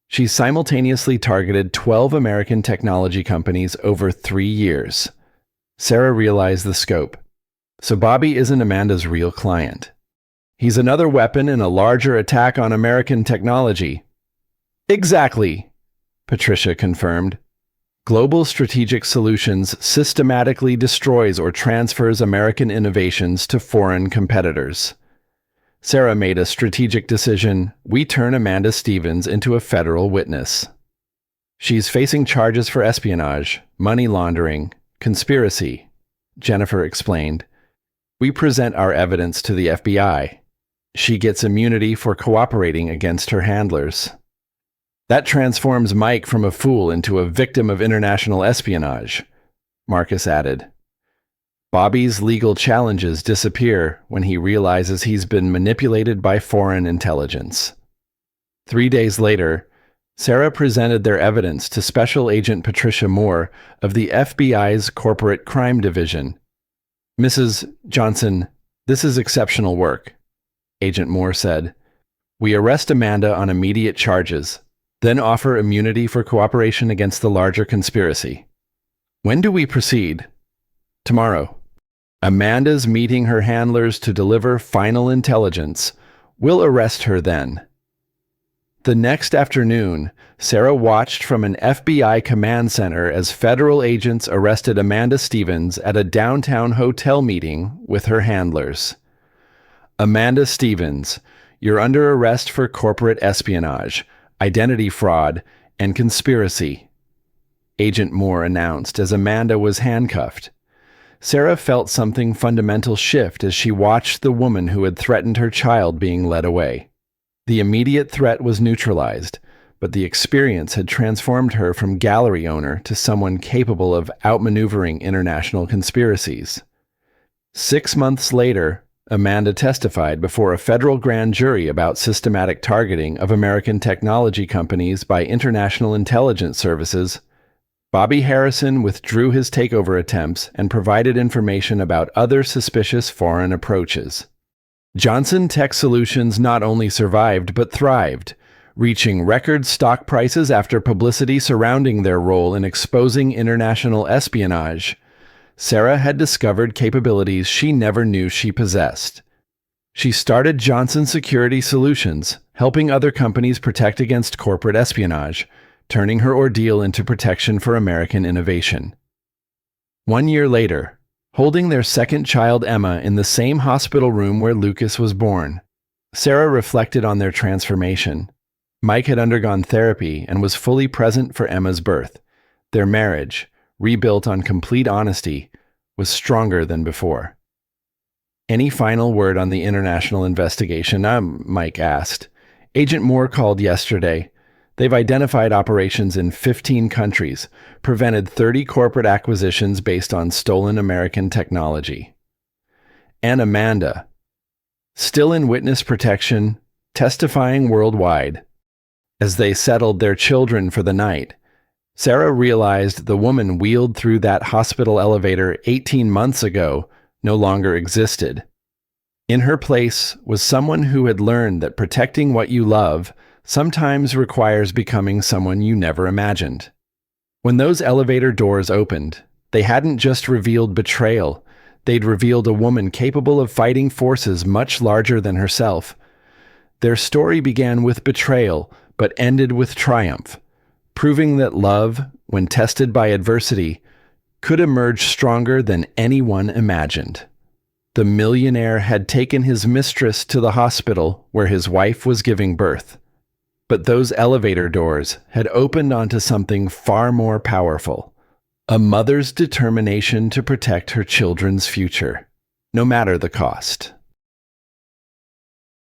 She simultaneously targeted 12 American technology companies over 3 years. Sarah realized the scope. So Bobby isn't Amanda's real client. He's another weapon in a larger attack on American technology. Exactly, Patricia confirmed. Global Strategic Solutions systematically destroys or transfers American innovations to foreign competitors. Sarah made a strategic decision. We turn Amanda Stevens into a federal witness. She's facing charges for espionage, money laundering, conspiracy, Jennifer explained. We present our evidence to the FBI. She gets immunity for cooperating against her handlers. That transforms Mike from a fool into a victim of international espionage, Marcus added. Bobby's legal challenges disappear when he realizes he's been manipulated by foreign intelligence. 3 days later, Sarah presented their evidence to Special Agent Patricia Moore of the FBI's Corporate Crime Division. Mrs. Johnson, this is exceptional work, Agent Moore said. We arrest Amanda on immediate charges, then offer immunity for cooperation against the larger conspiracy. When do we proceed? Tomorrow. Amanda's meeting her handlers to deliver final intelligence. We'll arrest her then. The next afternoon, Sarah watched from an FBI command center as federal agents arrested Amanda Stevens at a downtown hotel meeting with her handlers. Amanda Stevens, you're under arrest for corporate espionage, identity fraud, and conspiracy, Agent Moore announced as Amanda was handcuffed. Sarah felt something fundamental shift as she watched the woman who had threatened her child being led away. The immediate threat was neutralized, but the experience had transformed her from gallery owner to someone capable of outmaneuvering international conspiracies. 6 months later, Amanda testified before a federal grand jury about systematic targeting of American technology companies by international intelligence services. Bobby Harrison withdrew his takeover attempts and provided information about other suspicious foreign approaches. Johnson Tech Solutions not only survived but thrived, reaching record stock prices after publicity surrounding their role in exposing international espionage. Sarah had discovered capabilities she never knew she possessed. She started Johnson Security Solutions, helping other companies protect against corporate espionage, turning her ordeal into protection for American innovation. 1 year later, holding their second child Emma in the same hospital room where Lucas was born, Sarah reflected on their transformation. Mike had undergone therapy and was fully present for Emma's birth. Their marriage, rebuilt on complete honesty, was stronger than before. Any final word on the international investigation? Mike asked. Agent Moore called yesterday. They've identified operations in 15 countries, prevented 30 corporate acquisitions based on stolen American technology. And Amanda, still in witness protection, testifying worldwide. As they settled their children for the night, Sarah realized the woman wheeled through that hospital elevator 18 months ago no longer existed. In her place was someone who had learned that protecting what you love sometimes requires becoming someone you never imagined. When those elevator doors opened, they hadn't just revealed betrayal, they'd revealed a woman capable of fighting forces much larger than herself. Their story began with betrayal, but ended with triumph, proving that love, when tested by adversity, could emerge stronger than anyone imagined. The millionaire had taken his mistress to the hospital where his wife was giving birth. But those elevator doors had opened onto something far more powerful, a mother's determination to protect her children's future, no matter the cost.